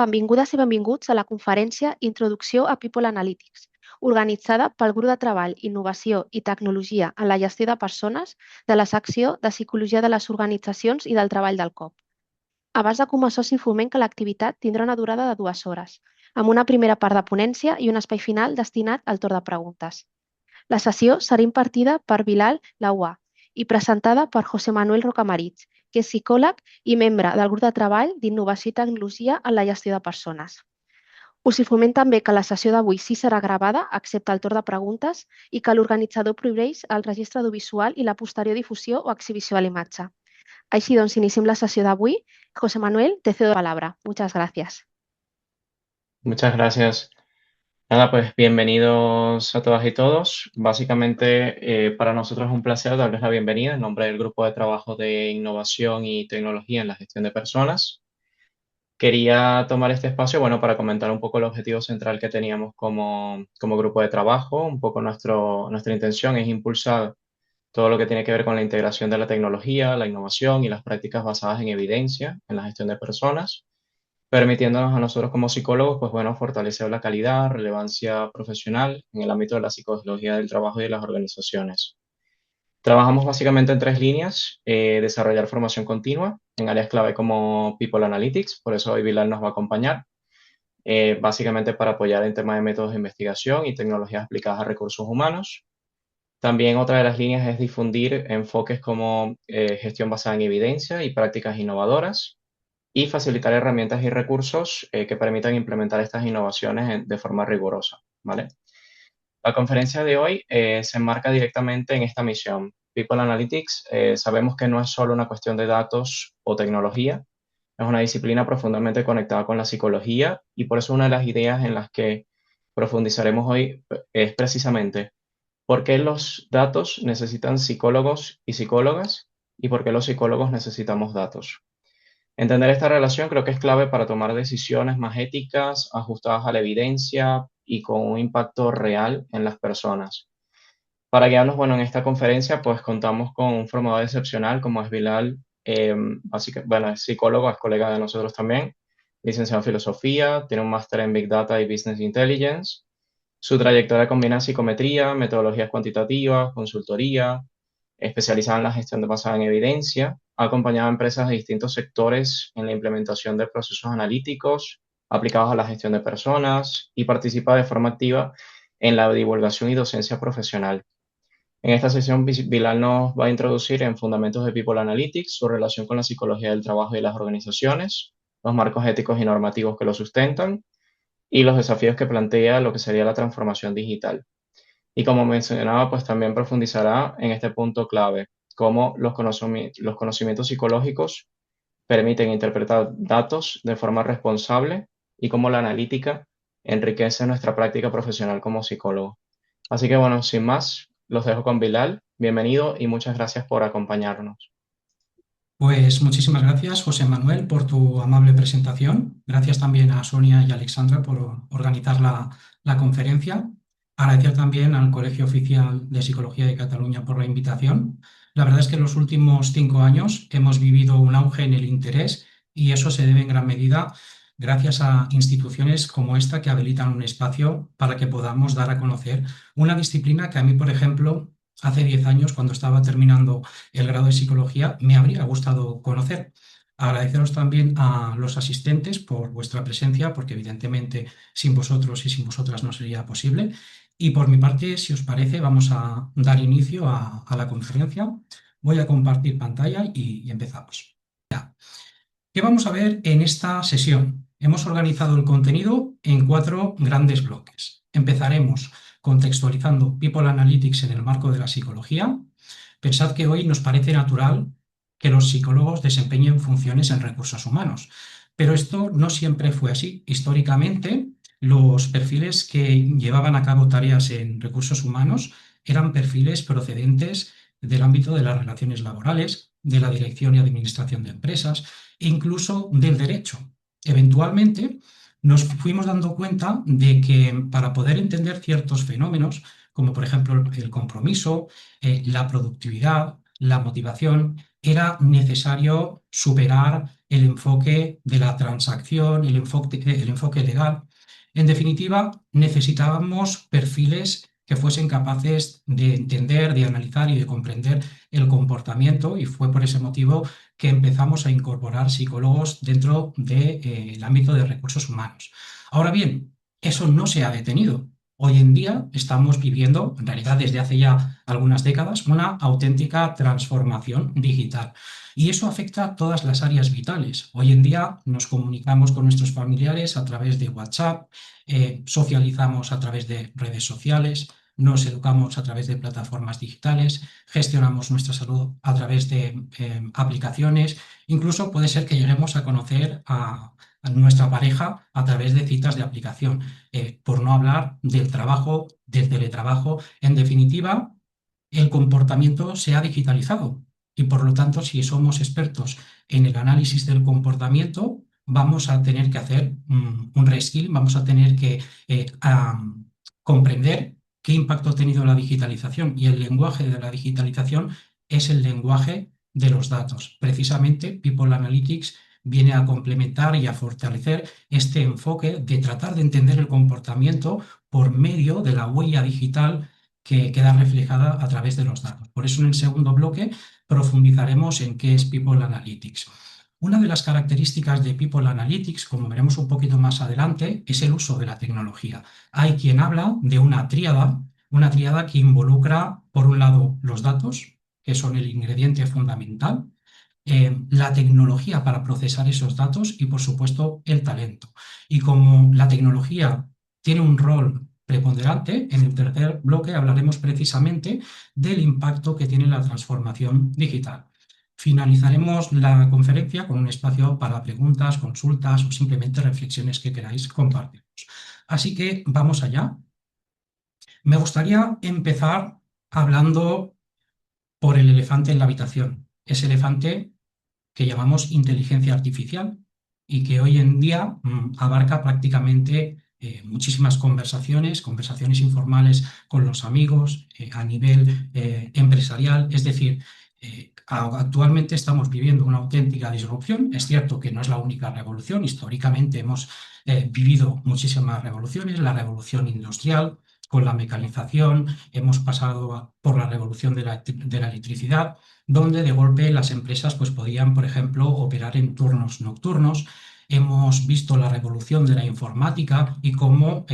Benvingudes i benvinguts a la conferència Introducció a People Analytics, organitzada pel Grup de Treball, Innovació i Tecnologia en la Gestió de Persones de la secció de Psicologia de les Organitzacions i del Treball del COP. Abans de començar, us informem que l'activitat tindrà una durada de 2 hores, amb una primera part de ponència i un espai final destinat al torn de preguntes. La sessió serà impartida per Bilal Laua i presentada per José Manuel Rocamaritz, que és psicòleg i membre del grup de treball d'Innovació i Tecnologia en la Gestió de Persones. Us informem també que la sessió d'avui sí serà gravada, excepte el torn de preguntes, i que l'organitzador prohibeix el registre audiovisual i la posterior difusió o exhibició de l'imatge. Així doncs, iniciem la sessió d'avui. José Manuel, te cedo la palabra. Muchas gracias. Muchas gracias. Nada, pues bienvenidos a todas y todos. Básicamente, para nosotros es un placer darles la bienvenida en nombre del Grupo de Trabajo de Innovación y Tecnología en la Gestión de Personas. Quería tomar este espacio, bueno, para comentar un poco el objetivo central que teníamos como grupo de trabajo. Un poco nuestra intención es impulsar todo lo que tiene que ver con la integración de la tecnología, la innovación y las prácticas basadas en evidencia en la gestión de personas, permitiéndonos a nosotros como psicólogos, pues bueno, fortalecer la calidad, relevancia profesional en el ámbito de la psicología del trabajo y de las organizaciones. Trabajamos básicamente en 3 líneas: desarrollar formación continua en áreas clave como People Analytics, por eso hoy Bilal nos va a acompañar, básicamente para apoyar en temas de métodos de investigación y tecnologías aplicadas a recursos humanos. También otra de las líneas es difundir enfoques como gestión basada en evidencia y prácticas innovadoras, y facilitar herramientas y recursos que permitan implementar estas innovaciones de forma rigurosa, ¿vale? La conferencia de hoy se enmarca directamente en esta misión. People Analytics, sabemos que no es solo una cuestión de datos o tecnología, es una disciplina profundamente conectada con la psicología, y por eso una de las ideas en las que profundizaremos hoy es precisamente por qué los datos necesitan psicólogos y psicólogas y por qué los psicólogos necesitamos datos. Entender esta relación creo que es clave para tomar decisiones más éticas, ajustadas a la evidencia y con un impacto real en las personas. Para guiarnos, bueno, en esta conferencia, pues contamos con un formador excepcional como es Bilal. Así que, bueno, es psicólogo, es colega de nosotros también, licenciado en filosofía, tiene un máster en Big Data y Business Intelligence. Su trayectoria combina psicometría, metodologías cuantitativas, consultoría, especializada en la gestión basada en evidencia. Ha acompañado a empresas de distintos sectores en la implementación de procesos analíticos aplicados a la gestión de personas, y participa de forma activa en la divulgación y docencia profesional. En esta sesión, Bilal nos va a introducir en fundamentos de People Analytics, su relación con la psicología del trabajo y las organizaciones, los marcos éticos y normativos que lo sustentan, y los desafíos que plantea lo que sería la transformación digital. Y como mencionaba, pues también profundizará en este punto clave: cómo los conocimientos psicológicos permiten interpretar datos de forma responsable y cómo la analítica enriquece nuestra práctica profesional como psicólogo. Así que bueno, sin más, los dejo con Bilal. Bienvenido y muchas gracias por acompañarnos. Pues muchísimas gracias, José Manuel, por tu amable presentación. Gracias también a Sonia y Alexandra por organizar la conferencia. Agradecer también al Colegio Oficial de Psicología de Cataluña por la invitación. La verdad es que en los últimos 5 años hemos vivido un auge en el interés, y eso se debe en gran medida gracias a instituciones como esta, que habilitan un espacio para que podamos dar a conocer una disciplina que a mí, por ejemplo, hace 10 años, cuando estaba terminando el grado de psicología, me habría gustado conocer. Agradeceros también a los asistentes por vuestra presencia, porque evidentemente sin vosotros y sin vosotras no sería posible. Y por mi parte, si os parece, vamos a dar inicio a la conferencia. Voy a compartir pantalla y empezamos. ¿Qué vamos a ver en esta sesión? Hemos organizado el contenido en 4 grandes bloques. Empezaremos contextualizando People Analytics en el marco de la psicología. Pensad que hoy nos parece natural que los psicólogos desempeñen funciones en recursos humanos, pero esto no siempre fue así. Históricamente, los perfiles que llevaban a cabo tareas en recursos humanos eran perfiles procedentes del ámbito de las relaciones laborales, de la dirección y administración de empresas, e incluso del derecho. Eventualmente, nos fuimos dando cuenta de que para poder entender ciertos fenómenos, como por ejemplo el compromiso, la productividad, la motivación, era necesario superar el enfoque de la transacción, el enfoque legal. En definitiva, necesitábamos perfiles que fuesen capaces de entender, de analizar y de comprender el comportamiento, y fue por ese motivo que empezamos a incorporar psicólogos dentro del ámbito de recursos humanos. Ahora bien, eso no se ha detenido. Hoy en día estamos viviendo, en realidad desde hace ya algunas décadas, una auténtica transformación digital. Y eso afecta a todas las áreas vitales. Hoy en día nos comunicamos con nuestros familiares a través de WhatsApp, socializamos a través de redes sociales, nos educamos a través de plataformas digitales, gestionamos nuestra salud a través de aplicaciones, incluso puede ser que lleguemos a conocer a nuestra pareja a través de citas de aplicación, por no hablar del trabajo, del teletrabajo. En definitiva, el comportamiento se ha digitalizado y por lo tanto, si somos expertos en el análisis del comportamiento, vamos a tener que hacer un reskilling, vamos a tener que comprender qué impacto ha tenido la digitalización, y el lenguaje de la digitalización es el lenguaje de los datos. Precisamente, People Analytics viene a complementar y a fortalecer este enfoque de tratar de entender el comportamiento por medio de la huella digital que queda reflejada a través de los datos. Por eso, en el segundo bloque profundizaremos en qué es People Analytics. Una de las características de People Analytics, como veremos un poquito más adelante, es el uso de la tecnología. Hay quien habla de una tríada que involucra, por un lado, los datos, que son el ingrediente fundamental, la tecnología para procesar esos datos y, por supuesto, el talento. Y como la tecnología tiene un rol preponderante, en el tercer bloque hablaremos precisamente del impacto que tiene la transformación digital. Finalizaremos la conferencia con un espacio para preguntas, consultas o simplemente reflexiones que queráis compartir. Así que vamos allá. Me gustaría empezar hablando por el elefante en la habitación. Ese elefante que llamamos inteligencia artificial y que hoy en día abarca prácticamente muchísimas conversaciones informales con los amigos, a nivel empresarial. Es decir, actualmente estamos viviendo una auténtica disrupción. Es cierto que no es la única revolución. Históricamente hemos vivido muchísimas revoluciones, la revolución industrial con la mecanización, hemos pasado por la revolución de la electricidad, donde de golpe las empresas pues, podían, por ejemplo, operar en turnos nocturnos. Hemos visto la revolución de la informática y cómo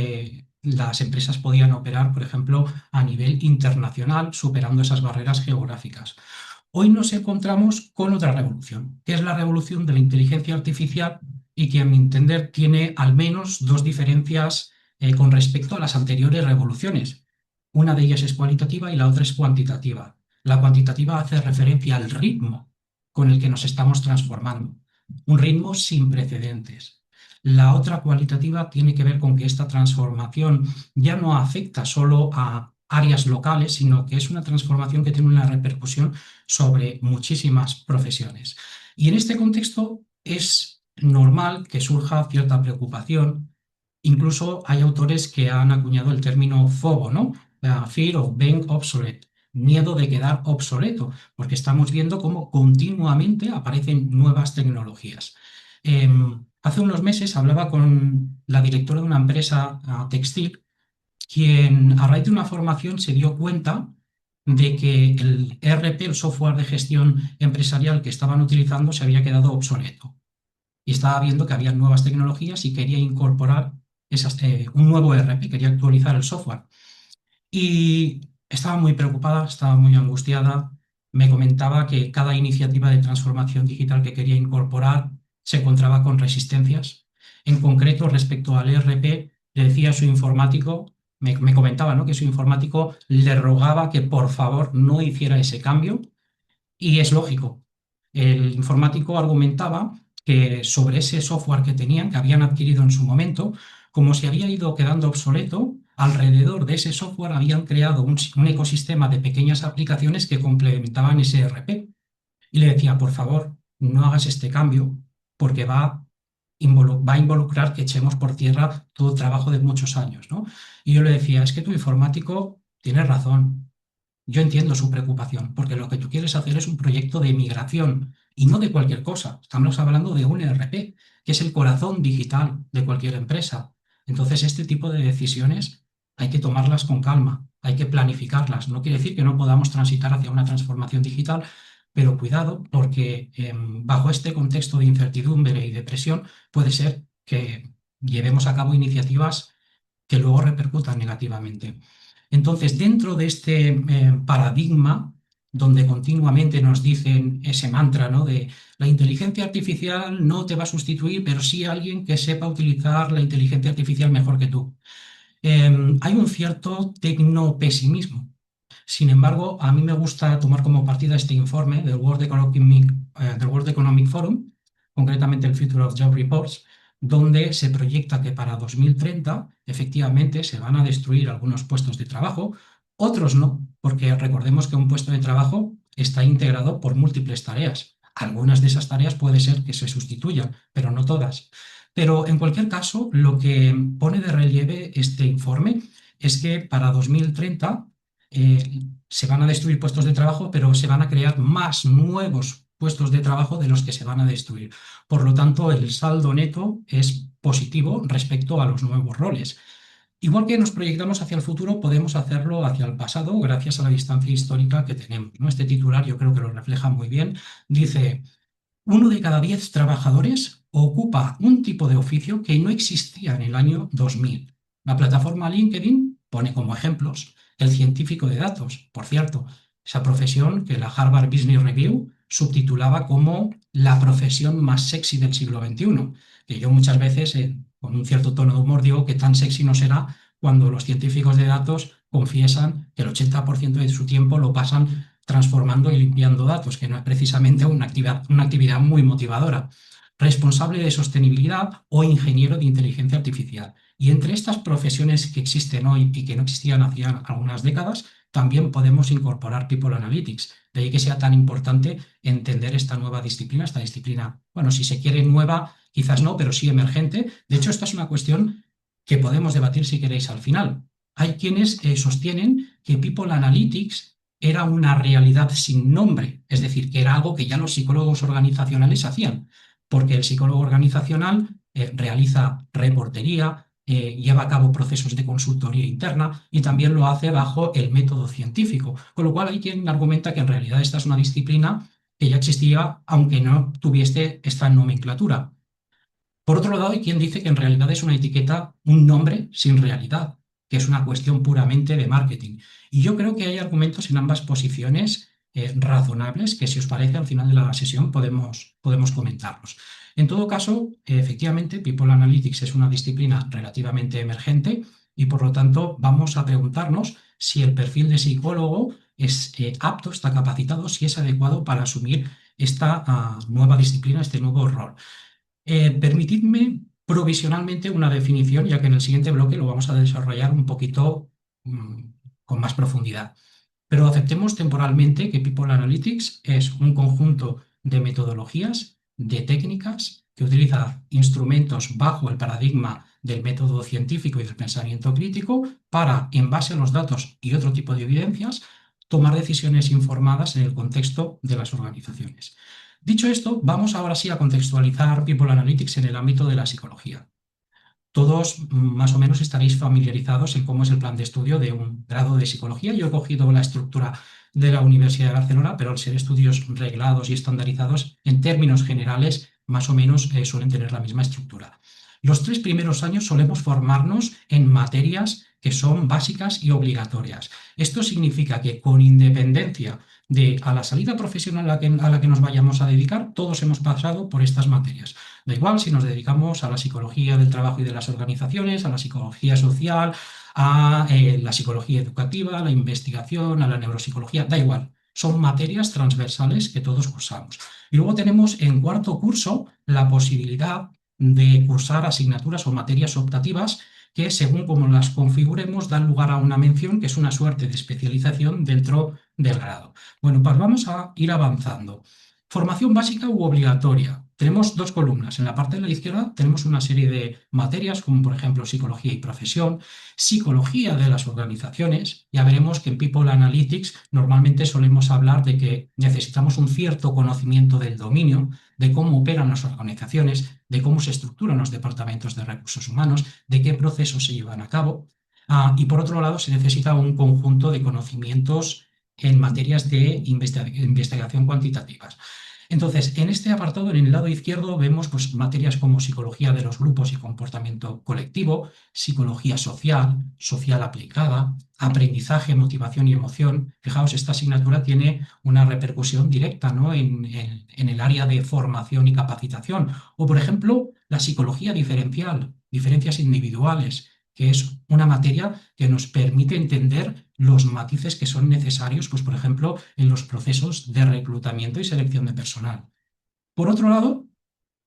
las empresas podían operar, por ejemplo, a nivel internacional, superando esas barreras geográficas. Hoy nos encontramos con otra revolución, que es la revolución de la inteligencia artificial, y que, a mi entender, tiene al menos dos diferencias con respecto a las anteriores revoluciones. Una de ellas es cualitativa y la otra es cuantitativa. La cuantitativa hace referencia al ritmo con el que nos estamos transformando, un ritmo sin precedentes. La otra, cualitativa, tiene que ver con que esta transformación ya no afecta solo a áreas locales, sino que es una transformación que tiene una repercusión sobre muchísimas profesiones. Y en este contexto es normal que surja cierta preocupación. Incluso hay autores que han acuñado el término FOBO, ¿no? Fear of being obsolete, miedo de quedar obsoleto, porque estamos viendo cómo continuamente aparecen nuevas tecnologías. Hace unos meses hablaba con la directora de una empresa textil, quien a raíz de una formación se dio cuenta de que el ERP, el software de gestión empresarial que estaban utilizando, se había quedado obsoleto. Y estaba viendo que había nuevas tecnologías y quería incorporar un nuevo ERP, quería actualizar el software. Y estaba muy preocupada, estaba muy angustiada. Me comentaba que cada iniciativa de transformación digital que quería incorporar se encontraba con resistencias. En concreto, respecto al ERP, le decía a su informático, me comentaba, ¿no?, que su informático le rogaba que por favor no hiciera ese cambio. Y es lógico. El informático argumentaba que sobre ese software que tenían, que habían adquirido en su momento, como se había ido quedando obsoleto, alrededor de ese software habían creado un ecosistema de pequeñas aplicaciones que complementaban ese ERP. Y le decía, por favor, no hagas este cambio, porque va a involucrar que echemos por tierra todo el trabajo de muchos años, ¿no? Y yo le decía, es que tu informático tiene razón. Yo entiendo su preocupación, porque lo que tú quieres hacer es un proyecto de migración y no de cualquier cosa. Estamos hablando de un ERP, que es el corazón digital de cualquier empresa. Entonces, este tipo de decisiones hay que tomarlas con calma, hay que planificarlas. No quiere decir que no podamos transitar hacia una transformación digital, pero cuidado, porque bajo este contexto de incertidumbre y de presión puede ser que llevemos a cabo iniciativas que luego repercutan negativamente. Entonces, dentro de este paradigma, donde continuamente nos dicen ese mantra, ¿no?, de la inteligencia artificial no te va a sustituir, pero sí alguien que sepa utilizar la inteligencia artificial mejor que tú. Hay un cierto tecnopesimismo. Sin embargo, a mí me gusta tomar como partida este informe del World Economic Forum, concretamente el Future of Job Reports, donde se proyecta que para 2030 efectivamente se van a destruir algunos puestos de trabajo, otros no, porque recordemos que un puesto de trabajo está integrado por múltiples tareas. Algunas de esas tareas puede ser que se sustituyan, pero no todas. Pero en cualquier caso, lo que pone de relieve este informe es que para 2030 se van a destruir puestos de trabajo, pero se van a crear más nuevos puestos de trabajo de los que se van a destruir. Por lo tanto, el saldo neto es positivo respecto a los nuevos roles. Igual que nos proyectamos hacia el futuro, podemos hacerlo hacia el pasado gracias a la distancia histórica que tenemos, ¿no? Este titular yo creo que lo refleja muy bien. Dice: 1 de cada 10 trabajadores ocupa un tipo de oficio que no existía en el año 2000. La plataforma LinkedIn pone como ejemplos el científico de datos. Por cierto, esa profesión que la Harvard Business Review subtitulaba como la profesión más sexy del siglo XXI, que yo muchas veces, con un cierto tono de humor, digo que tan sexy no será cuando los científicos de datos confiesan que el 80% de su tiempo lo pasan transformando y limpiando datos, que no es precisamente una actividad muy motivadora. Responsable de sostenibilidad o ingeniero de inteligencia artificial. Y entre estas profesiones que existen hoy y que no existían hacía algunas décadas, también podemos incorporar People Analytics. De ahí que sea tan importante entender esta nueva disciplina, bueno, si se quiere nueva, quizás no, pero sí emergente. De hecho, esta es una cuestión que podemos debatir si queréis al final. Hay quienes sostienen que People Analytics era una realidad sin nombre, es decir, que era algo que ya los psicólogos organizacionales hacían, porque el psicólogo organizacional realiza reportería, lleva a cabo procesos de consultoría interna y también lo hace bajo el método científico, con lo cual hay quien argumenta que en realidad esta es una disciplina que ya existía, aunque no tuviese esta nomenclatura. Por otro lado, hay quien dice que en realidad es una etiqueta, un nombre sin realidad, que es una cuestión puramente de marketing. Y yo creo que hay argumentos en ambas posiciones razonables que, si os parece, al final de la sesión podemos comentarlos. En todo caso, efectivamente, People Analytics es una disciplina relativamente emergente y, por lo tanto, vamos a preguntarnos si el perfil de psicólogo es apto, está capacitado, si es adecuado para asumir esta nueva disciplina, este nuevo rol. Permitidme provisionalmente una definición, ya que en el siguiente bloque lo vamos a desarrollar un poquito con más profundidad. Pero aceptemos temporalmente que People Analytics es un conjunto de metodologías, de técnicas, que utiliza instrumentos bajo el paradigma del método científico y del pensamiento crítico para, en base a los datos y otro tipo de evidencias, tomar decisiones informadas en el contexto de las organizaciones. Dicho esto, vamos ahora sí a contextualizar People Analytics en el ámbito de la psicología. Todos más o menos estaréis familiarizados en cómo es el plan de estudio de un grado de psicología. Yo he cogido la estructura de la Universidad de Barcelona, pero al ser estudios reglados y estandarizados, en términos generales, más o menos suelen tener la misma estructura. Los 3 primeros años solemos formarnos en materias que son básicas y obligatorias. Esto significa que, con independencia de a la salida profesional a la que nos vayamos a dedicar, todos hemos pasado por estas materias. Da igual si nos dedicamos a la psicología del trabajo y de las organizaciones, a la psicología social, a la psicología educativa, a la investigación, a la neuropsicología, da igual. Son materias transversales que todos cursamos. Y luego tenemos en cuarto curso la posibilidad de cursar asignaturas o materias optativas que, según como las configuremos, dan lugar a una mención, que es una suerte de especialización dentro del grado. Bueno, pues vamos a ir avanzando. Formación básica u obligatoria. tenemos dos columnas. En la parte de la izquierda tenemos una serie de materias, como por ejemplo psicología y profesión, psicología de las organizaciones. Ya veremos que en People Analytics normalmente solemos hablar de que necesitamos un cierto conocimiento del dominio, de cómo operan las organizaciones, de cómo se estructuran los departamentos de recursos humanos, de qué procesos se llevan a cabo. Y por otro lado, se necesita un conjunto de conocimientos en materias de investigación cuantitativas. Entonces, en este apartado, en el lado izquierdo, vemos pues, materias como psicología de los grupos y comportamiento colectivo, psicología social, social aplicada, aprendizaje, motivación y emoción. Fijaos, esta asignatura tiene una repercusión directa, ¿no? en el área de formación y capacitación. O, por ejemplo, la psicología diferencial, diferencias individuales, que es una materia que nos permite entender los matices que son necesarios, pues, por ejemplo, en los procesos de reclutamiento y selección de personal. Por otro lado,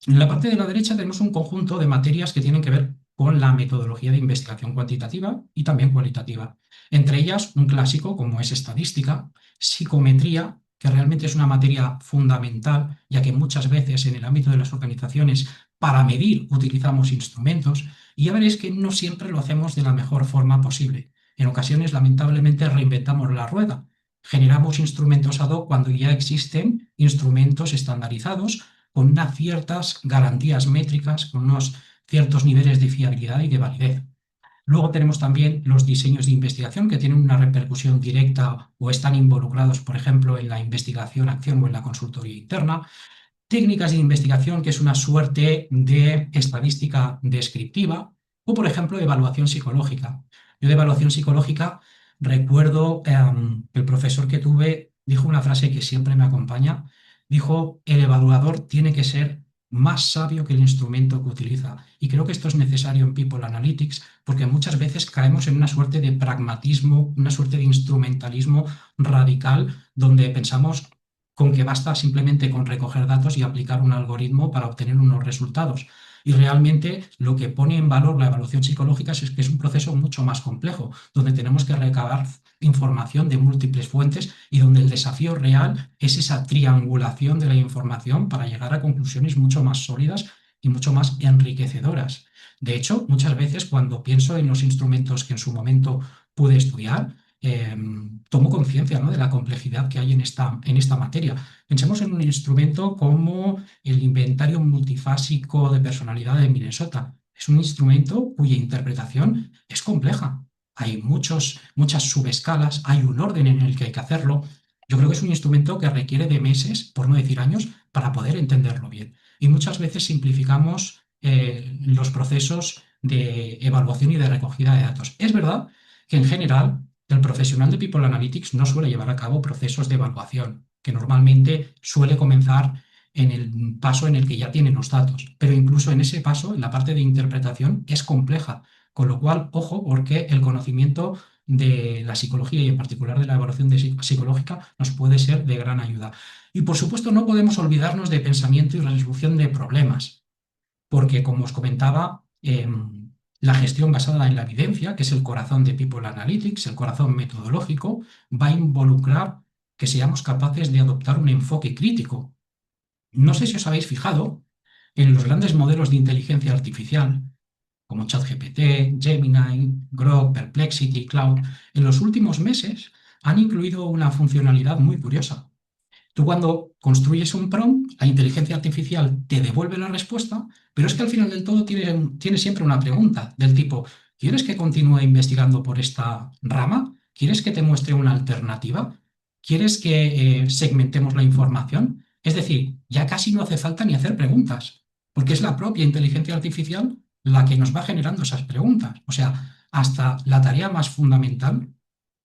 en la parte de la derecha tenemos un conjunto de materias que tienen que ver con la metodología de investigación cuantitativa y también cualitativa. Entre ellas, un clásico como es estadística, psicometría, que realmente es una materia fundamental, ya que muchas veces en el ámbito de las organizaciones para medir utilizamos instrumentos, y ya veréis que no siempre lo hacemos de la mejor forma posible. En ocasiones, lamentablemente, reinventamos la rueda. Generamos instrumentos ad hoc cuando ya existen instrumentos estandarizados con unas ciertas garantías métricas, con unos ciertos niveles de fiabilidad y de validez. Luego tenemos también los diseños de investigación que tienen una repercusión directa o están involucrados, por ejemplo, en la investigación-acción o en la consultoría interna. Técnicas de investigación, que es una suerte de estadística descriptiva, o, por ejemplo, evaluación psicológica. Yo de evaluación psicológica recuerdo que el profesor que tuve dijo una frase que siempre me acompaña. Dijo, el evaluador tiene que ser más sabio que el instrumento que utiliza. Y creo que esto es necesario en People Analytics porque muchas veces caemos en una suerte de pragmatismo, una suerte de instrumentalismo radical, donde pensamos con que basta simplemente con recoger datos y aplicar un algoritmo para obtener unos resultados. Y realmente lo que pone en valor la evaluación psicológica es que es un proceso mucho más complejo, donde tenemos que recabar información de múltiples fuentes y donde el desafío real es esa triangulación de la información para llegar a conclusiones mucho más sólidas y mucho más enriquecedoras. De hecho, muchas veces cuando pienso en los instrumentos que en su momento pude estudiar, tomo conciencia, ¿no?, de la complejidad que hay en esta materia. Pensemos en un instrumento como el inventario multifásico de personalidad de Minnesota. Es un instrumento cuya interpretación es compleja. Hay muchas subescalas, hay un orden en el que hay que hacerlo. Yo creo que es un instrumento que requiere de meses, por no decir años, para poder entenderlo bien. Y muchas veces simplificamos los procesos de evaluación y de recogida de datos. Es verdad que en general el profesional de People Analytics no suele llevar a cabo procesos de evaluación, que normalmente suele comenzar en el paso en el que ya tienen los datos. Pero incluso en ese paso, en la parte de interpretación, es compleja. Con lo cual, ojo, porque el conocimiento de la psicología y en particular de la evaluación psicológica nos puede ser de gran ayuda. Y por supuesto no podemos olvidarnos de pensamiento y resolución de problemas, porque como os comentaba, la gestión basada en la evidencia, que es el corazón de People Analytics, el corazón metodológico, va a involucrar que seamos capaces de adoptar un enfoque crítico. No sé si os habéis fijado en los grandes modelos de inteligencia artificial, como ChatGPT, Gemini, Grok, Perplexity, Cloud, en los últimos meses han incluido una funcionalidad muy curiosa. Tú cuando construyes un prompt, la inteligencia artificial te devuelve la respuesta, pero es que al final del todo tiene siempre una pregunta del tipo, ¿quieres que continúe investigando por esta rama? ¿Quieres que te muestre una alternativa? ¿Quieres que segmentemos la información? Es decir, ya casi no hace falta ni hacer preguntas, porque es la propia inteligencia artificial la que nos va generando esas preguntas. O sea, hasta la tarea más fundamental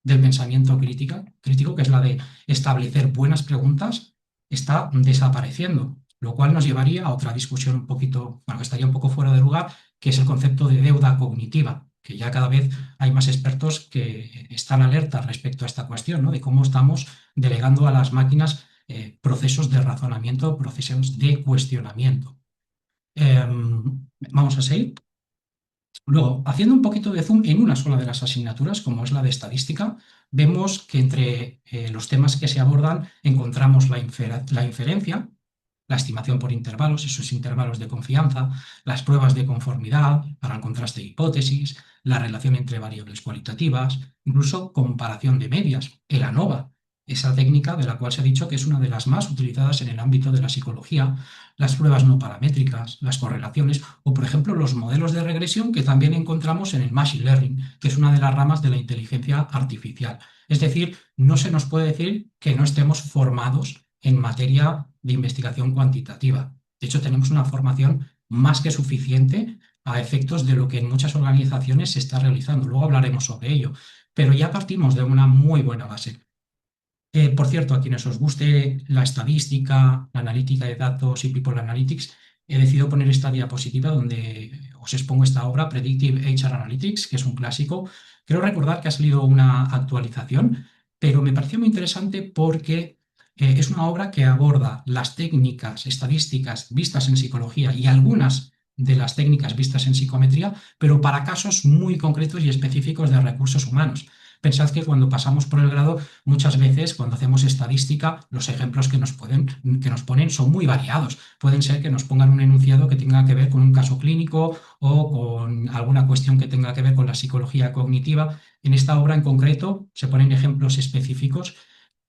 del pensamiento crítico, que es la de establecer buenas preguntas, está desapareciendo, lo cual nos llevaría a otra discusión un poquito, bueno, que estaría un poco fuera de lugar, que es el concepto de deuda cognitiva, que ya cada vez hay más expertos que están alertas respecto a esta cuestión, ¿no?, de cómo estamos delegando a las máquinas procesos de razonamiento, procesos de cuestionamiento. Vamos a seguir. Luego, haciendo un poquito de zoom en una sola de las asignaturas, como es la de estadística, vemos que entre los temas que se abordan encontramos la inferencia, la estimación por intervalos, esos intervalos de confianza, las pruebas de conformidad para el contraste de hipótesis, la relación entre variables cualitativas, incluso comparación de medias, el ANOVA, esa técnica de la cual se ha dicho que es una de las más utilizadas en el ámbito de la psicología, las pruebas no paramétricas, las correlaciones o, por ejemplo, los modelos de regresión que también encontramos en el Machine Learning, que es una de las ramas de la inteligencia artificial. Es decir, no se nos puede decir que no estemos formados en materia de investigación cuantitativa. De hecho, tenemos una formación más que suficiente a efectos de lo que en muchas organizaciones se está realizando. Luego hablaremos sobre ello, pero ya partimos de una muy buena base. Por cierto, a quienes os guste la estadística, la analítica de datos y People Analytics, he decidido poner esta diapositiva donde os expongo esta obra, Predictive HR Analytics, que es un clásico. Creo recordar que ha salido una actualización, pero me pareció muy interesante porque es una obra que aborda las técnicas estadísticas vistas en psicología y algunas de las técnicas vistas en psicometría, pero para casos muy concretos y específicos de recursos humanos. Pensad que cuando pasamos por el grado, muchas veces cuando hacemos estadística, los ejemplos que nos ponen son muy variados. Pueden ser que nos pongan un enunciado que tenga que ver con un caso clínico o con alguna cuestión que tenga que ver con la psicología cognitiva. En esta obra en concreto se ponen ejemplos específicos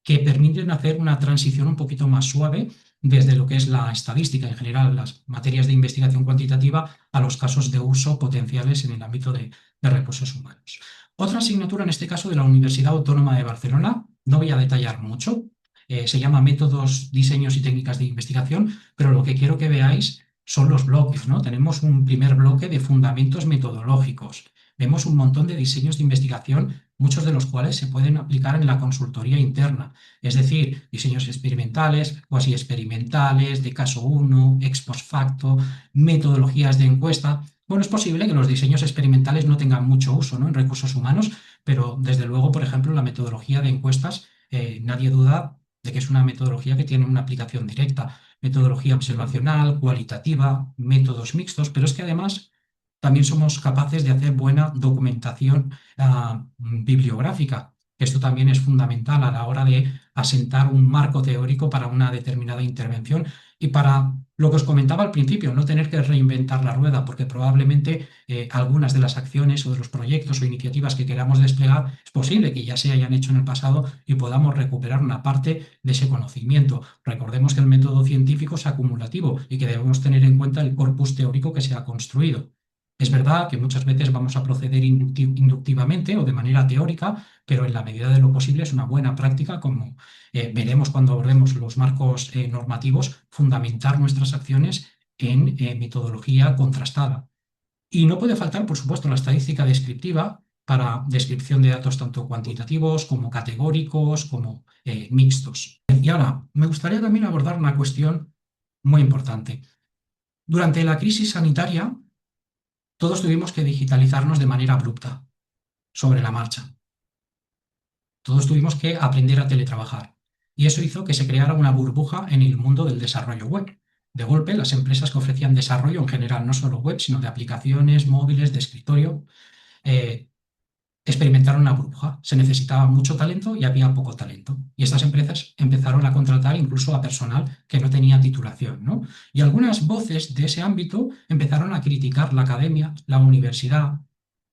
que permiten hacer una transición un poquito más suave desde lo que es la estadística en general, las materias de investigación cuantitativa, a los casos de uso potenciales en el ámbito de recursos humanos. Otra asignatura, en este caso de la Universidad Autónoma de Barcelona, no voy a detallar mucho, se llama Métodos, Diseños y Técnicas de Investigación, pero lo que quiero que veáis son los bloques, ¿no? Tenemos un primer bloque de fundamentos metodológicos. Vemos un montón de diseños de investigación, muchos de los cuales se pueden aplicar en la consultoría interna, es decir, diseños experimentales, cuasi experimentales, de caso 1, ex post facto, metodologías de encuesta. Bueno, es posible que los diseños experimentales no tengan mucho uso, ¿no?, en recursos humanos, pero desde luego, por ejemplo, la metodología de encuestas, nadie duda de que es una metodología que tiene una aplicación directa. Metodología observacional, cualitativa, métodos mixtos, pero es que además también somos capaces de hacer buena documentación bibliográfica. Esto también es fundamental a la hora de asentar un marco teórico para una determinada intervención y para lo que os comentaba al principio, no tener que reinventar la rueda, porque probablemente algunas de las acciones o de los proyectos o iniciativas que queramos desplegar es posible que ya se hayan hecho en el pasado y podamos recuperar una parte de ese conocimiento. Recordemos que el método científico es acumulativo y que debemos tener en cuenta el corpus teórico que se ha construido. Es verdad que muchas veces vamos a proceder inductivamente o de manera teórica, pero en la medida de lo posible es una buena práctica, como veremos cuando abordemos los marcos normativos, fundamentar nuestras acciones en metodología contrastada. Y no puede faltar, por supuesto, la estadística descriptiva para descripción de datos tanto cuantitativos como categóricos, como mixtos. Y ahora, me gustaría también abordar una cuestión muy importante. Durante la crisis sanitaria, todos tuvimos que digitalizarnos de manera abrupta, sobre la marcha. Todos tuvimos que aprender a teletrabajar. Y eso hizo que se creara una burbuja en el mundo del desarrollo web. De golpe, las empresas que ofrecían desarrollo en general, no solo web, sino de aplicaciones, móviles, de escritorio, experimentaron una burbuja. Se necesitaba mucho talento y había poco talento. Y estas empresas empezaron a contratar incluso a personal que no tenía titulación, ¿no? Y algunas voces de ese ámbito empezaron a criticar la academia, la universidad,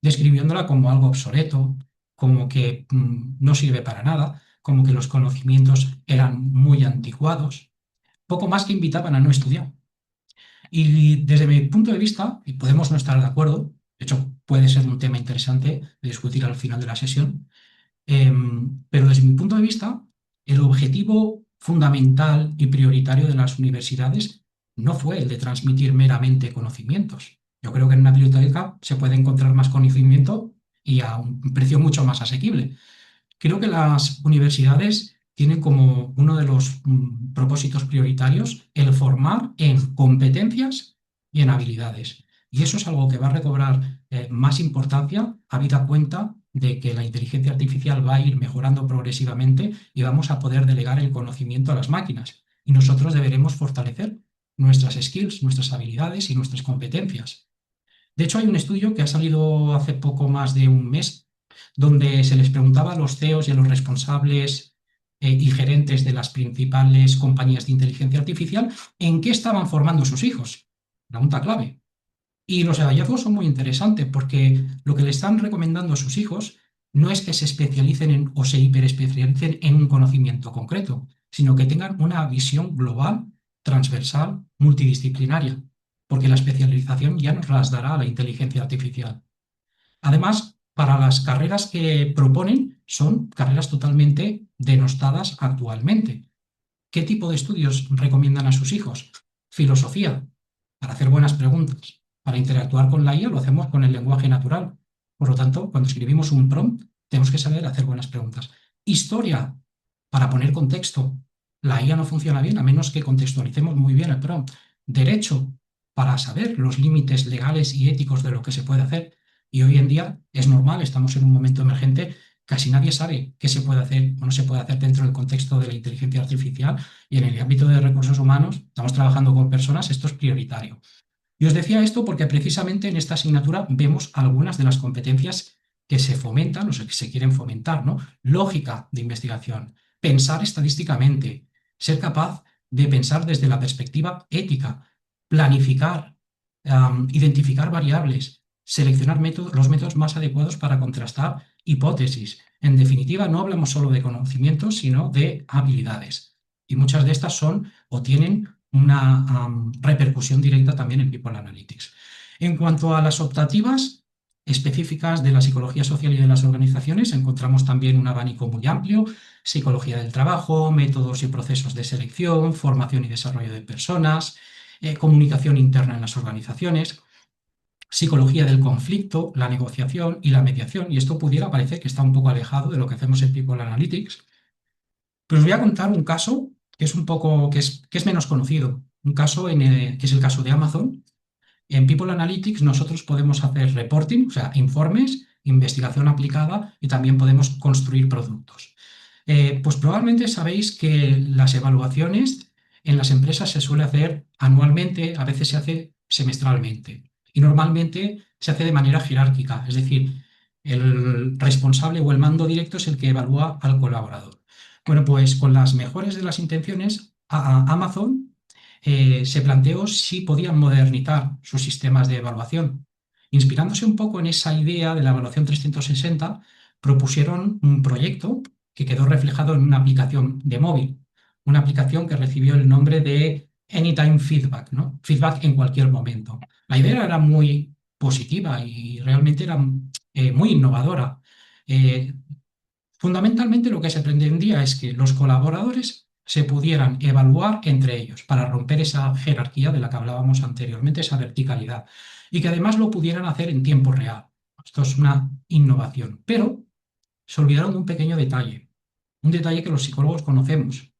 describiéndola como algo obsoleto, como que no sirve para nada, como que los conocimientos eran muy anticuados, poco más que invitaban a no estudiar. Y desde mi punto de vista, y podemos no estar de acuerdo, de hecho puede ser un tema interesante de discutir al final de la sesión, pero desde mi punto de vista, el objetivo fundamental y prioritario de las universidades no fue el de transmitir meramente conocimientos. Yo creo que en una biblioteca se puede encontrar más conocimiento y a un precio mucho más asequible. Creo que las universidades tienen como uno de los propósitos prioritarios el formar en competencias y en habilidades. Y eso es algo que va a recobrar más importancia habida cuenta de que la inteligencia artificial va a ir mejorando progresivamente y vamos a poder delegar el conocimiento a las máquinas. Y nosotros deberemos fortalecer nuestras skills, nuestras habilidades y nuestras competencias. De hecho, hay un estudio que ha salido hace poco más de un mes donde se les preguntaba a los CEOs y a los responsables y gerentes de las principales compañías de inteligencia artificial en qué estaban formando sus hijos. Pregunta clave. Y los hallazgos son muy interesantes porque lo que le están recomendando a sus hijos no es que se especialicen o se hiperespecialicen en un conocimiento concreto, sino que tengan una visión global, transversal, multidisciplinaria, porque la especialización ya nos las dará la inteligencia artificial. Además, para las carreras que proponen son carreras totalmente denostadas actualmente. ¿Qué tipo de estudios recomiendan a sus hijos? Filosofía, para hacer buenas preguntas. Para interactuar con la IA lo hacemos con el lenguaje natural. Por lo tanto, cuando escribimos un prompt, tenemos que saber hacer buenas preguntas. Historia, para poner contexto. La IA no funciona bien a menos que contextualicemos muy bien el prompt. Derecho, para saber los límites legales y éticos de lo que se puede hacer. Y hoy en día es normal, estamos en un momento emergente, casi nadie sabe qué se puede hacer o no se puede hacer dentro del contexto de la inteligencia artificial, y en el ámbito de recursos humanos estamos trabajando con personas, esto es prioritario. Y os decía esto porque precisamente en esta asignatura vemos algunas de las competencias que se fomentan o que se quieren fomentar, ¿no? Lógica de investigación, pensar estadísticamente, ser capaz de pensar desde la perspectiva ética, planificar, identificar variables, seleccionar los métodos más adecuados para contrastar hipótesis. En definitiva, no hablamos solo de conocimientos, sino de habilidades. Y muchas de estas son o tienen una repercusión directa también en People Analytics. En cuanto a las optativas específicas de la psicología social y de las organizaciones, encontramos también un abanico muy amplio: psicología del trabajo, métodos y procesos de selección, formación y desarrollo de personas, comunicación interna en las organizaciones, psicología del conflicto, la negociación y la mediación. Y esto pudiera parecer que está un poco alejado de lo que hacemos en People Analytics. Pero os voy a contar un caso que es un poco, que es menos conocido. Un caso que es el caso de Amazon. En People Analytics nosotros podemos hacer reporting, o sea, informes, investigación aplicada, y también podemos construir productos. Pues probablemente sabéis que las evaluaciones en las empresas se suele hacer anualmente, a veces se hace semestralmente, y normalmente se hace de manera jerárquica, es decir, el responsable o el mando directo es el que evalúa al colaborador. Bueno, pues con las mejores de las intenciones, Amazon se planteó si podían modernizar sus sistemas de evaluación. Inspirándose un poco en esa idea de la evaluación 360, propusieron un proyecto que quedó reflejado en una aplicación de móvil, una aplicación que recibió el nombre de Anytime Feedback, ¿no? Feedback en cualquier momento. La idea era muy positiva y realmente era muy innovadora. Fundamentalmente lo que se pretendía es que los colaboradores se pudieran evaluar entre ellos para romper esa jerarquía de la que hablábamos anteriormente, esa verticalidad, y que además lo pudieran hacer en tiempo real. Esto es una innovación, pero se olvidaron de un detalle que los psicólogos conocemos,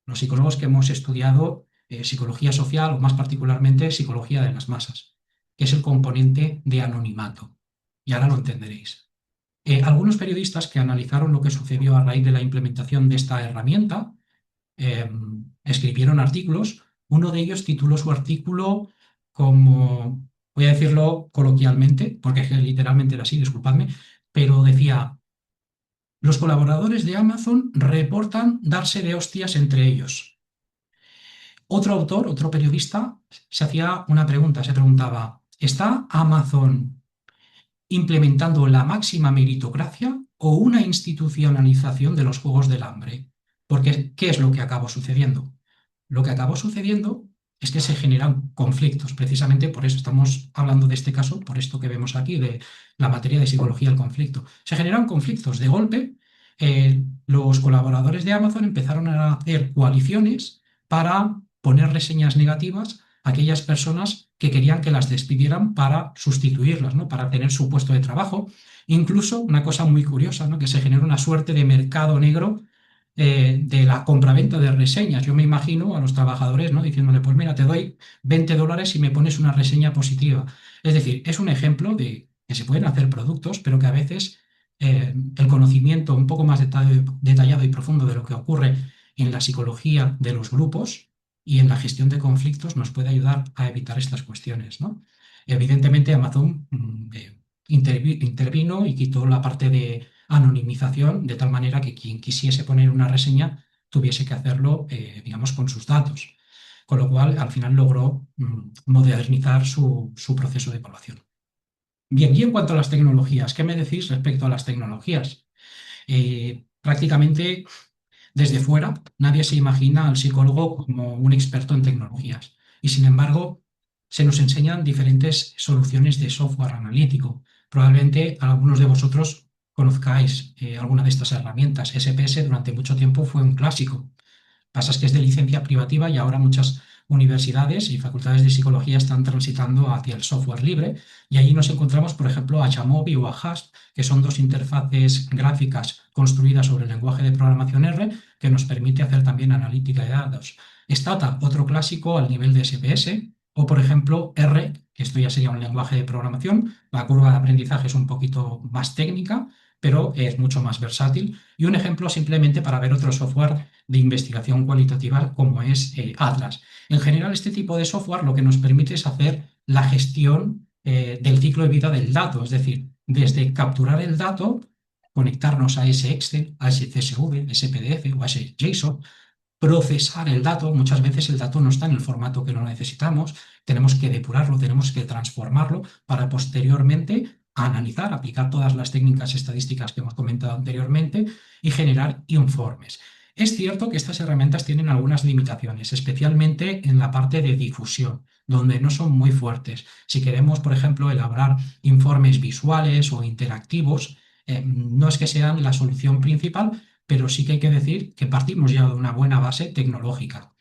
los psicólogos que hemos estudiado psicología social o más particularmente psicología de las masas, que es el componente de anonimato. Y ahora lo entenderéis. Algunos periodistas que analizaron lo que sucedió a raíz de la implementación de esta herramienta escribieron artículos. Uno de ellos tituló su artículo como, voy a decirlo coloquialmente, porque es que literalmente era así, disculpadme, pero decía: los colaboradores de Amazon reportan darse de hostias entre ellos. Otro autor, otro periodista, se hacía una pregunta, se preguntaba: ¿está Amazon implementando la máxima meritocracia o una institucionalización de los Juegos del Hambre? Porque, ¿qué es lo que acabó sucediendo? Lo que acabó sucediendo es que se generan conflictos. Precisamente por eso estamos hablando de este caso, por esto que vemos aquí, de la materia de psicología del conflicto. Se generan conflictos. De golpe, los colaboradores de Amazon empezaron a hacer coaliciones para poner reseñas negativas a aquellas personas que querían que las despidieran para sustituirlas, ¿no? Para tener su puesto de trabajo. Incluso una cosa muy curiosa, ¿no? Que se generó una suerte de mercado negro de la compraventa de reseñas. Yo me imagino a los trabajadores, ¿no? Diciéndole: pues mira, te doy $20 si me pones una reseña positiva. Es decir, es un ejemplo de que se pueden hacer productos, pero que a veces el conocimiento un poco más detallado y profundo de lo que ocurre en la psicología de los grupos y en la gestión de conflictos nos puede ayudar a evitar estas cuestiones, ¿no? Evidentemente, Amazon intervino y quitó la parte de anonimización, de tal manera que quien quisiese poner una reseña tuviese que hacerlo, digamos, con sus datos. Con lo cual, al final logró modernizar su proceso de evaluación. Bien, y en cuanto a las tecnologías, ¿qué me decís respecto a las tecnologías? Prácticamente desde fuera, nadie se imagina al psicólogo como un experto en tecnologías. Y sin embargo, se nos enseñan diferentes soluciones de software analítico. Probablemente algunos de vosotros conozcáis alguna de estas herramientas. SPS durante mucho tiempo fue un clásico. Pasa es que es de licencia privativa y ahora muchas universidades y facultades de psicología están transitando hacia el software libre y allí nos encontramos, por ejemplo, a Jamovi o a Hasp, que son dos interfaces gráficas construidas sobre el lenguaje de programación R que nos permite hacer también analítica de datos. Stata, otro clásico al nivel de SPS, o por ejemplo R, que esto ya sería un lenguaje de programación. La curva de aprendizaje es un poquito más técnica, pero es mucho más versátil. Y un ejemplo simplemente para ver otro software de investigación cualitativa como es Atlas. En general, este tipo de software lo que nos permite es hacer la gestión del ciclo de vida del dato, es decir, desde capturar el dato, conectarnos a ese Excel, a ese CSV, a ese PDF o a ese JSON, procesar el dato. Muchas veces el dato no está en el formato que lo necesitamos, tenemos que depurarlo, tenemos que transformarlo para posteriormente analizar, aplicar todas las técnicas estadísticas que hemos comentado anteriormente y generar informes. Es cierto que estas herramientas tienen algunas limitaciones, especialmente en la parte de difusión, donde no son muy fuertes. Si queremos, por ejemplo, elaborar informes visuales o interactivos, no es que sean la solución principal, pero sí que hay que decir que partimos ya de una buena base tecnológica.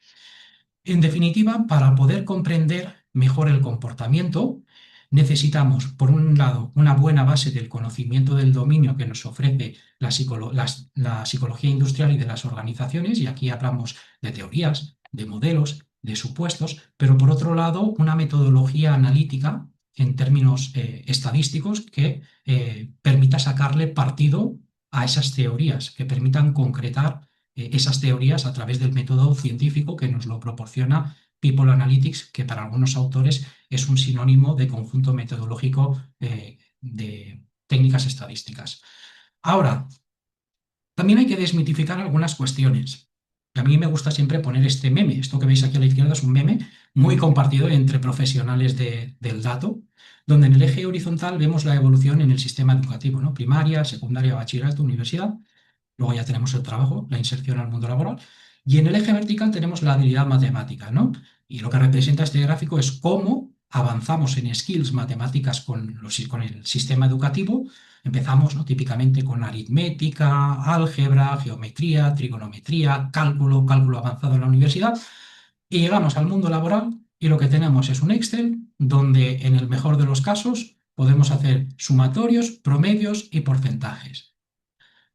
En definitiva, para poder comprender mejor el comportamiento, necesitamos, por un lado, una buena base del conocimiento del dominio que nos ofrece la psicología industrial y de las organizaciones, y aquí hablamos de teorías, de modelos, de supuestos, pero por otro lado, una metodología analítica en términos estadísticos que permita sacarle partido a esas teorías, que permitan concretar esas teorías a través del método científico que nos lo proporciona People Analytics, que para algunos autores es un sinónimo de conjunto metodológico de técnicas estadísticas. Ahora, también hay que desmitificar algunas cuestiones. A mí me gusta siempre poner este meme. Esto que veis aquí a la izquierda es un meme muy compartido entre profesionales del dato, donde en el eje horizontal vemos la evolución en el sistema educativo, ¿no? Primaria, secundaria, bachillerato, universidad. Luego ya tenemos el trabajo, la inserción al mundo laboral. Y en el eje vertical tenemos la habilidad matemática, ¿no? Y lo que representa este gráfico es cómo avanzamos en skills matemáticas con el sistema educativo. Empezamos, ¿no?, típicamente con aritmética, álgebra, geometría, trigonometría, cálculo avanzado en la universidad. Y llegamos al mundo laboral y lo que tenemos es un Excel donde en el mejor de los casos podemos hacer sumatorios, promedios y porcentajes.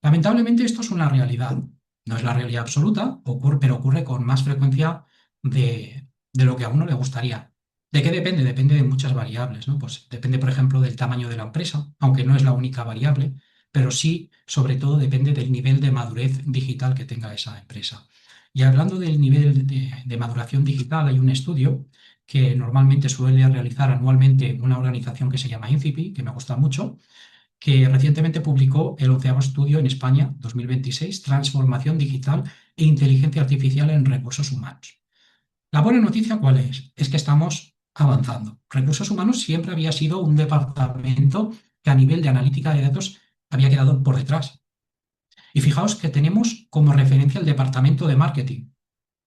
Lamentablemente esto es una realidad. No es la realidad absoluta, pero ocurre con más frecuencia de lo que a uno le gustaría. ¿De qué depende? Depende de muchas variables, ¿no? Pues depende, por ejemplo, del tamaño de la empresa, aunque no es la única variable, pero sí, sobre todo, depende del nivel de madurez digital que tenga esa empresa. Y hablando del nivel de maduración digital, hay un estudio que normalmente suele realizar anualmente una organización que se llama INCIPI, que me gusta mucho, que recientemente publicó el 11º estudio en España, 2026, Transformación Digital e Inteligencia Artificial en Recursos Humanos. La buena noticia, ¿cuál es? Es que estamos avanzando. Recursos Humanos siempre había sido un departamento que a nivel de analítica de datos había quedado por detrás. Y fijaos que tenemos como referencia el departamento de marketing.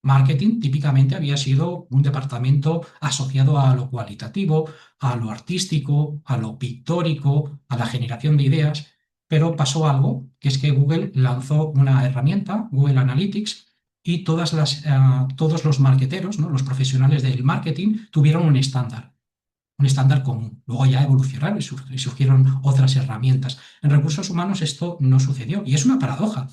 Marketing típicamente había sido un departamento asociado a lo cualitativo, a lo artístico, a lo pictórico, a la generación de ideas, pero pasó algo, que es que Google lanzó una herramienta, Google Analytics, y todos los marketeros, ¿no?, los profesionales del marketing, tuvieron un estándar común. Luego ya evolucionaron y surgieron otras herramientas. En recursos humanos esto no sucedió, y es una paradoja,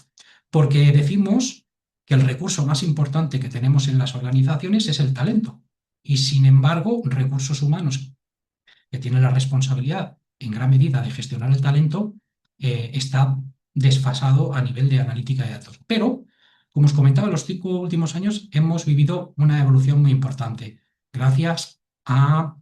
porque decimos que el recurso más importante que tenemos en las organizaciones es el talento. Y sin embargo, recursos humanos, que tienen la responsabilidad en gran medida de gestionar el talento, está desfasado a nivel de analítica de datos. Pero, como os comentaba, en los 5 últimos años hemos vivido una evolución muy importante, gracias a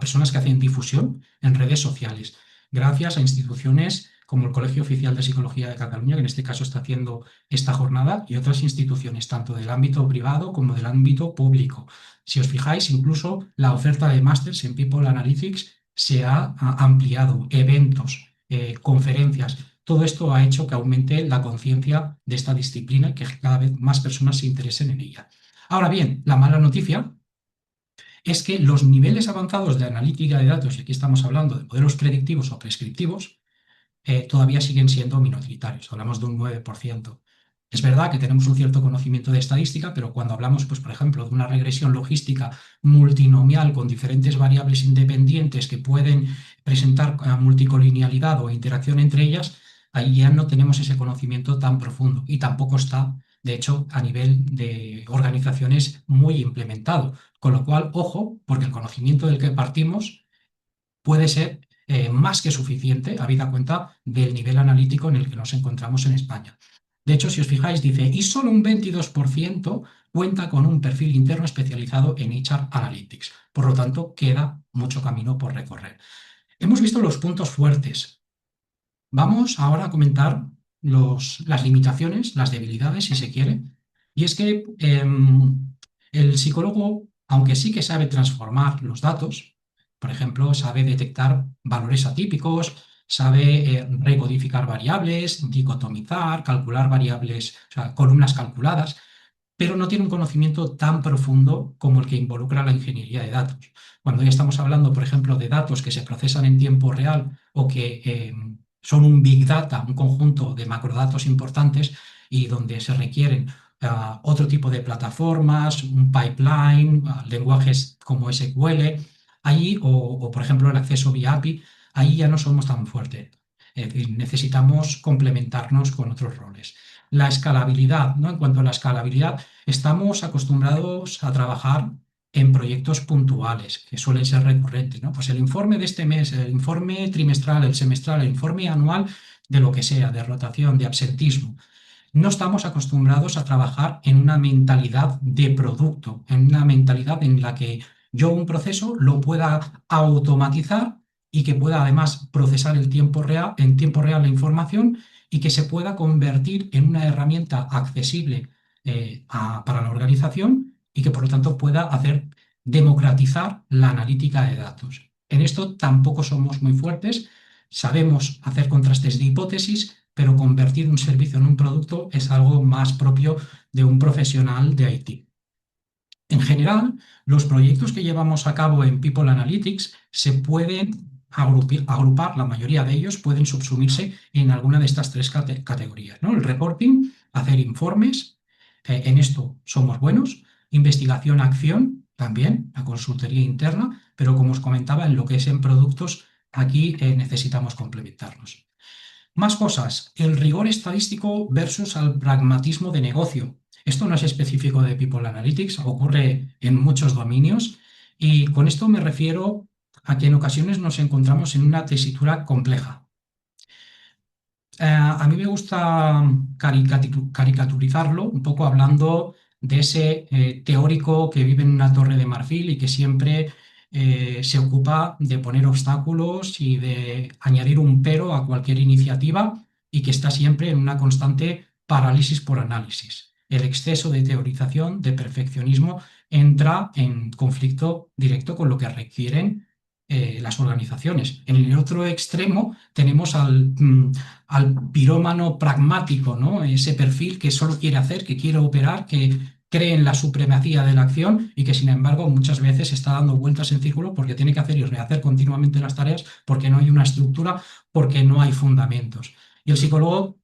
personas que hacen difusión en redes sociales. gracias a instituciones como el Colegio Oficial de Psicología de Cataluña, que en este caso está haciendo esta jornada, y otras instituciones, tanto del ámbito privado como del ámbito público. Si os fijáis, incluso la oferta de másters en People Analytics se ha ampliado, eventos, conferencias. Todo esto ha hecho que aumente la conciencia de esta disciplina y que cada vez más personas se interesen en ella. Ahora bien, la mala noticia es que los niveles avanzados de analítica de datos, y aquí estamos hablando de modelos predictivos o prescriptivos, todavía siguen siendo minoritarios, hablamos de un 9%. Es verdad que tenemos un cierto conocimiento de estadística, pero cuando hablamos, pues, por ejemplo, de una regresión logística multinomial con diferentes variables independientes que pueden presentar multicolinealidad o interacción entre ellas, ahí ya no tenemos ese conocimiento tan profundo y tampoco está, de hecho, a nivel de organizaciones muy implementado. Con lo cual, ojo, porque el conocimiento del que partimos puede ser más que suficiente, habida cuenta del nivel analítico en el que nos encontramos en España. De hecho, si os fijáis, dice, y solo un 22% cuenta con un perfil interno especializado en HR Analytics. Por lo tanto, queda mucho camino por recorrer. Hemos visto los puntos fuertes. Vamos ahora a comentar las limitaciones, las debilidades, si se quiere. Y es que el psicólogo, aunque sí que sabe transformar los datos, por ejemplo, sabe detectar valores atípicos, sabe recodificar variables, dicotomizar, calcular variables, o sea, columnas calculadas, pero no tiene un conocimiento tan profundo como el que involucra la ingeniería de datos. Cuando ya estamos hablando, por ejemplo, de datos que se procesan en tiempo real o que son un big data, un conjunto de macrodatos importantes y donde se requieren otro tipo de plataformas, un pipeline, lenguajes como SQL, ahí, o por ejemplo el acceso vía API, ahí ya no somos tan fuertes. Es decir, necesitamos complementarnos con otros roles. La escalabilidad, ¿no? En cuanto a la escalabilidad, estamos acostumbrados a trabajar en proyectos puntuales, que suelen ser recurrentes, ¿no? Pues el informe de este mes, el informe trimestral, el semestral, el informe anual, de lo que sea, de rotación, de absentismo. No estamos acostumbrados a trabajar en una mentalidad de producto, en una mentalidad en la que yo un proceso lo pueda automatizar y que pueda además procesar en tiempo real la información y que se pueda convertir en una herramienta accesible para la organización y que por lo tanto pueda hacer democratizar la analítica de datos. En esto tampoco somos muy fuertes, sabemos hacer contrastes de hipótesis, pero convertir un servicio en un producto es algo más propio de un profesional de IT. En general, los proyectos que llevamos a cabo en People Analytics se pueden agrupar, la mayoría de ellos pueden subsumirse en alguna de estas tres categorías, ¿no? El reporting, hacer informes, en esto somos buenos, investigación-acción, también, la consultoría interna, pero como os comentaba, en lo que es en productos, aquí necesitamos complementarnos. Más cosas, el rigor estadístico versus el pragmatismo de negocio. Esto no es específico de People Analytics, ocurre en muchos dominios y con esto me refiero a que en ocasiones nos encontramos en una tesitura compleja. A mí me gusta caricaturizarlo un poco hablando de ese teórico que vive en una torre de marfil y que siempre se ocupa de poner obstáculos y de añadir un pero a cualquier iniciativa y que está siempre en una constante parálisis por análisis. El exceso de teorización, de perfeccionismo, entra en conflicto directo con lo que requieren las organizaciones. En el otro extremo tenemos al pirómano pragmático, ¿no? Ese perfil que solo quiere hacer, que quiere operar, que cree en la supremacía de la acción y que sin embargo muchas veces está dando vueltas en círculo porque tiene que hacer y rehacer continuamente las tareas porque no hay una estructura, porque no hay fundamentos. Y el psicólogo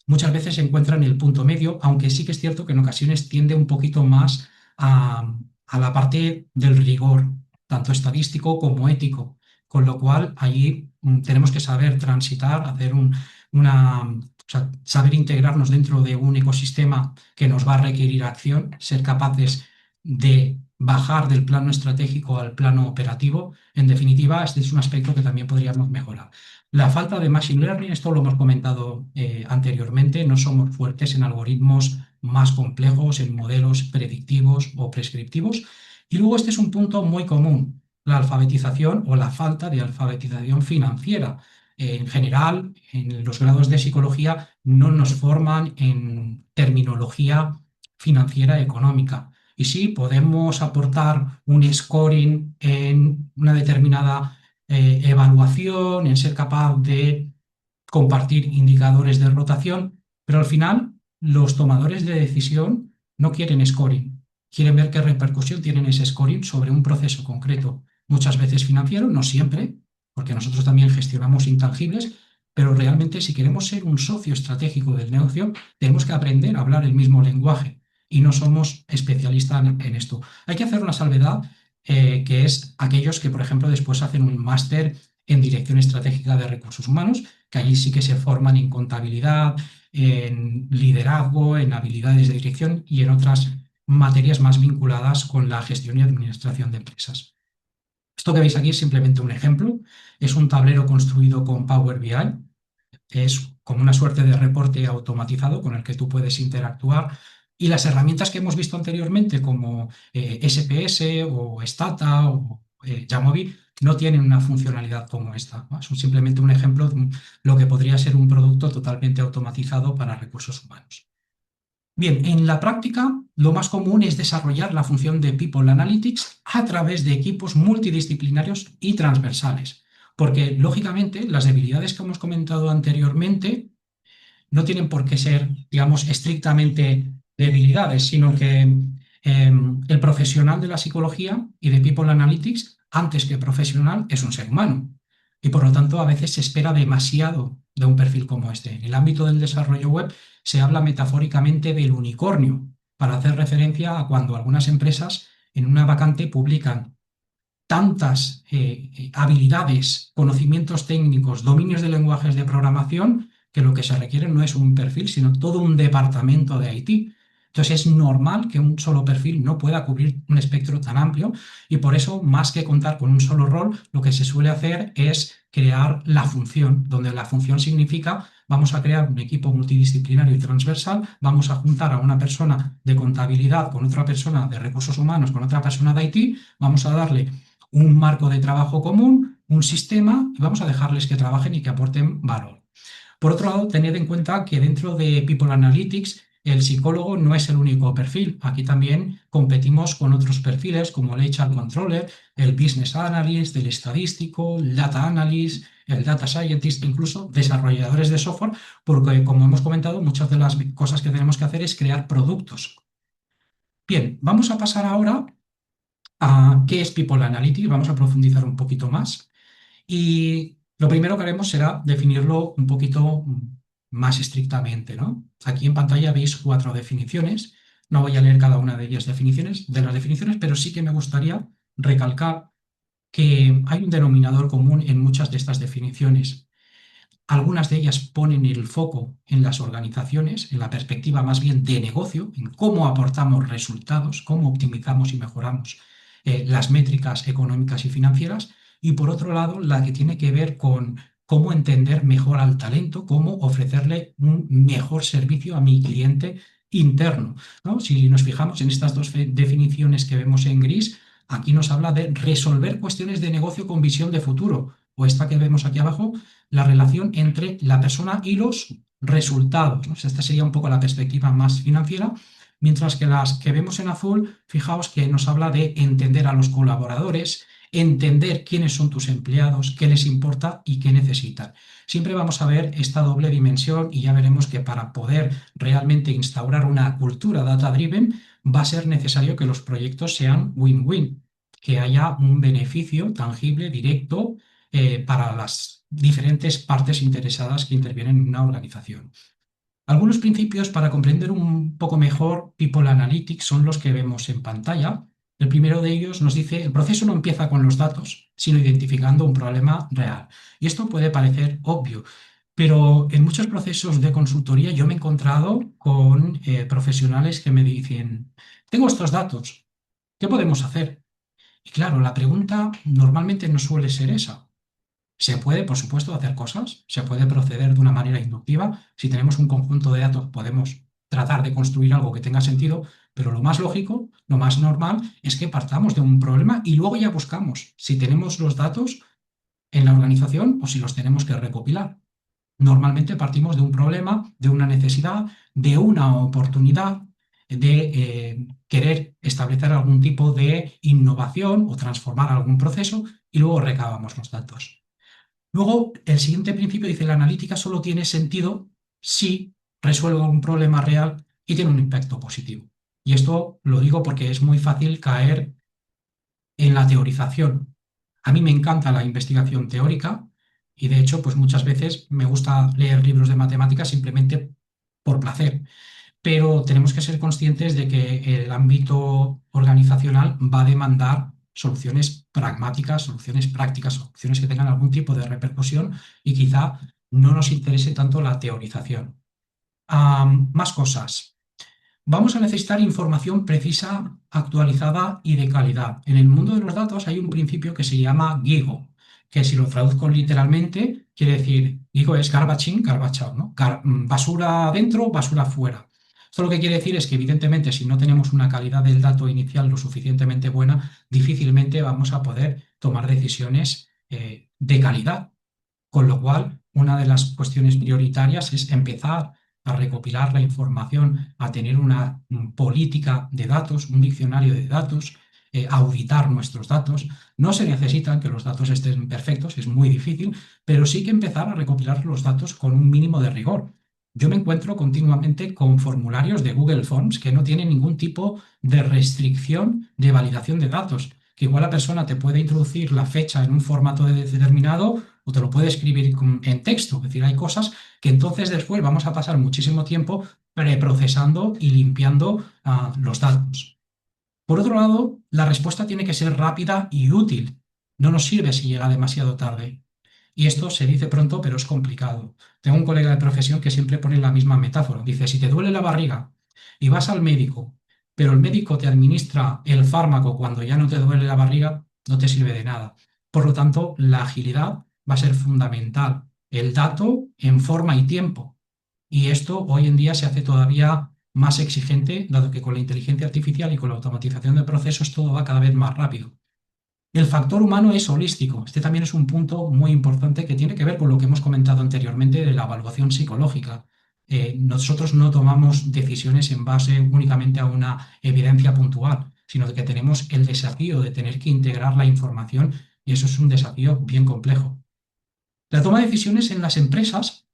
muchas veces se encuentra en el punto medio, aunque sí que es cierto que en ocasiones tiende un poquito más a la parte del rigor, tanto estadístico como ético, con lo cual allí tenemos que saber transitar, hacer o sea, saber integrarnos dentro de un ecosistema que nos va a requerir acción, ser capaces de bajar del plano estratégico al plano operativo. En definitiva, este es un aspecto que también podríamos mejorar. La falta de machine learning, esto lo hemos comentado anteriormente, no somos fuertes en algoritmos más complejos, en modelos predictivos o prescriptivos. Y luego este es un punto muy común, la alfabetización o la falta de alfabetización financiera. En general, en los grados de psicología no nos forman en terminología financiera económica. Y sí, podemos aportar un scoring en una determinada evaluación, en ser capaz de compartir indicadores de rotación, pero al final los tomadores de decisión no quieren scoring, quieren ver qué repercusión tiene ese scoring sobre un proceso concreto, muchas veces financiero, no siempre, porque nosotros también gestionamos intangibles, pero realmente si queremos ser un socio estratégico del negocio, tenemos que aprender a hablar el mismo lenguaje y no somos especialistas en esto. Hay que hacer una salvedad, que es aquellos que, por ejemplo, después hacen un máster en dirección estratégica de recursos humanos, que allí sí que se forman en contabilidad, en liderazgo, en habilidades de dirección y en otras materias más vinculadas con la gestión y administración de empresas. Esto que veis aquí es simplemente un ejemplo. Es un tablero construido con Power BI. Es como una suerte de reporte automatizado con el que tú puedes interactuar. Y las herramientas que hemos visto anteriormente, como SPS o Stata o Jamovi, no tienen una funcionalidad como esta, ¿no? Es simplemente un ejemplo de lo que podría ser un producto totalmente automatizado para recursos humanos. Bien, en la práctica, lo más común es desarrollar la función de People Analytics a través de equipos multidisciplinarios y transversales, porque lógicamente las debilidades que hemos comentado anteriormente no tienen por qué ser, digamos, estrictamente debilidades, sino que el profesional de la psicología y de People Analytics, antes que profesional, es un ser humano. Y por lo tanto, a veces se espera demasiado de un perfil como este. En el ámbito del desarrollo web se habla metafóricamente del unicornio, para hacer referencia a cuando algunas empresas en una vacante publican tantas habilidades, conocimientos técnicos, dominios de lenguajes de programación, que lo que se requiere no es un perfil, sino todo un departamento de IT. Entonces es normal que un solo perfil no pueda cubrir un espectro tan amplio y por eso, más que contar con un solo rol, lo que se suele hacer es crear la función, donde la función significa vamos a crear un equipo multidisciplinario y transversal, vamos a juntar a una persona de contabilidad con otra persona de recursos humanos, con otra persona de IT, vamos a darle un marco de trabajo común, un sistema, y vamos a dejarles que trabajen y que aporten valor. Por otro lado, tened en cuenta que dentro de People Analytics, el psicólogo no es el único perfil. Aquí también competimos con otros perfiles como el HR Controller, el Business Analyst, el estadístico, el Data Analyst, el Data Scientist, incluso desarrolladores de software, porque como hemos comentado, muchas de las cosas que tenemos que hacer es crear productos. Bien, vamos a pasar ahora a qué es People Analytics. Vamos a profundizar un poquito más. Y lo primero que haremos será definirlo un poquito más estrictamente, ¿no? Aquí en pantalla veis 4 definiciones. No voy a leer cada una de ellas de las definiciones, pero sí que me gustaría recalcar que hay un denominador común en muchas de estas definiciones. Algunas de ellas ponen el foco en las organizaciones, en la perspectiva más bien de negocio, en cómo aportamos resultados, cómo optimizamos y mejoramos las métricas económicas y financieras. Y por otro lado, la que tiene que ver con cómo entender mejor al talento, cómo ofrecerle un mejor servicio a mi cliente interno, ¿no? Si nos fijamos en estas dos definiciones que vemos en gris, aquí nos habla de resolver cuestiones de negocio con visión de futuro, o esta que vemos aquí abajo, la relación entre la persona y los resultados, ¿no? Esta sería un poco la perspectiva más financiera, mientras que las que vemos en azul, fijaos que nos habla de entender a los colaboradores, entender quiénes son tus empleados, qué les importa y qué necesitan. Siempre vamos a ver esta doble dimensión y ya veremos que para poder realmente instaurar una cultura data-driven va a ser necesario que los proyectos sean win-win, que haya un beneficio tangible, directo, para las diferentes partes interesadas que intervienen en una organización. Algunos principios para comprender un poco mejor People Analytics son los que vemos en pantalla. El primero de ellos nos dice, el proceso no empieza con los datos, sino identificando un problema real. Y esto puede parecer obvio, pero en muchos procesos de consultoría yo me he encontrado con profesionales que me dicen, tengo estos datos, ¿qué podemos hacer? Y claro, la pregunta normalmente no suele ser esa. Se puede, por supuesto, hacer cosas, se puede proceder de una manera inductiva. Si tenemos un conjunto de datos, podemos tratar de construir algo que tenga sentido, pero lo más lógico, lo más normal, es que partamos de un problema y luego ya buscamos. Si tenemos los datos, en la organización o si los tenemos que recopilar. Normalmente partimos de un problema, de una necesidad, de una oportunidad de querer establecer algún tipo de innovación o transformar algún proceso y luego recabamos los datos. Luego, el siguiente principio dice la analítica solo tiene sentido si resuelve un problema real y tiene un impacto positivo. Y esto lo digo porque es muy fácil caer en la teorización. A mí me encanta la investigación teórica y de hecho, pues muchas veces me gusta leer libros de matemáticas simplemente por placer, pero tenemos que ser conscientes de que el ámbito organizacional va a demandar soluciones pragmáticas, soluciones prácticas, soluciones que tengan algún tipo de repercusión y quizá no nos interese tanto la teorización. Más cosas. Vamos a necesitar información precisa, actualizada y de calidad. En el mundo de los datos hay un principio que se llama GIGO, que si lo traduzco literalmente, quiere decir, GIGO es garbage in, garbage out, ¿no? Basura dentro, basura fuera. Esto lo que quiere decir es que, evidentemente, si no tenemos una calidad del dato inicial lo suficientemente buena, difícilmente vamos a poder tomar decisiones de calidad. Con lo cual, una de las cuestiones prioritarias es empezar a recopilar la información, a tener una política de datos, un diccionario de datos, auditar nuestros datos. No se necesitan que los datos estén perfectos, es muy difícil, pero sí que empezar a recopilar los datos con un mínimo de rigor. Yo me encuentro continuamente con formularios de Google Forms que no tienen ningún tipo de restricción de validación de datos, que igual la persona te puede introducir la fecha en un formato determinado o te lo puede escribir en texto. Es decir, hay cosas que entonces después vamos a pasar muchísimo tiempo preprocesando y limpiando los datos. Por otro lado, la respuesta tiene que ser rápida y útil. No nos sirve si llega demasiado tarde. Y esto se dice pronto, pero es complicado. Tengo un colega de profesión que siempre pone la misma metáfora. Dice, si te duele la barriga y vas al médico, pero el médico te administra el fármaco cuando ya no te duele la barriga, no te sirve de nada. Por lo tanto, la agilidad va a ser fundamental. El dato en forma y tiempo. Y esto hoy en día se hace todavía más exigente, dado que con la inteligencia artificial y con la automatización de procesos todo va cada vez más rápido. El factor humano es holístico. Este también es un punto muy importante que tiene que ver con lo que hemos comentado anteriormente de la evaluación psicológica. Nosotros no tomamos decisiones en base únicamente a una evidencia puntual, sino que tenemos el desafío de tener que integrar la información y eso es un desafío bien complejo. La toma de decisiones en las empresas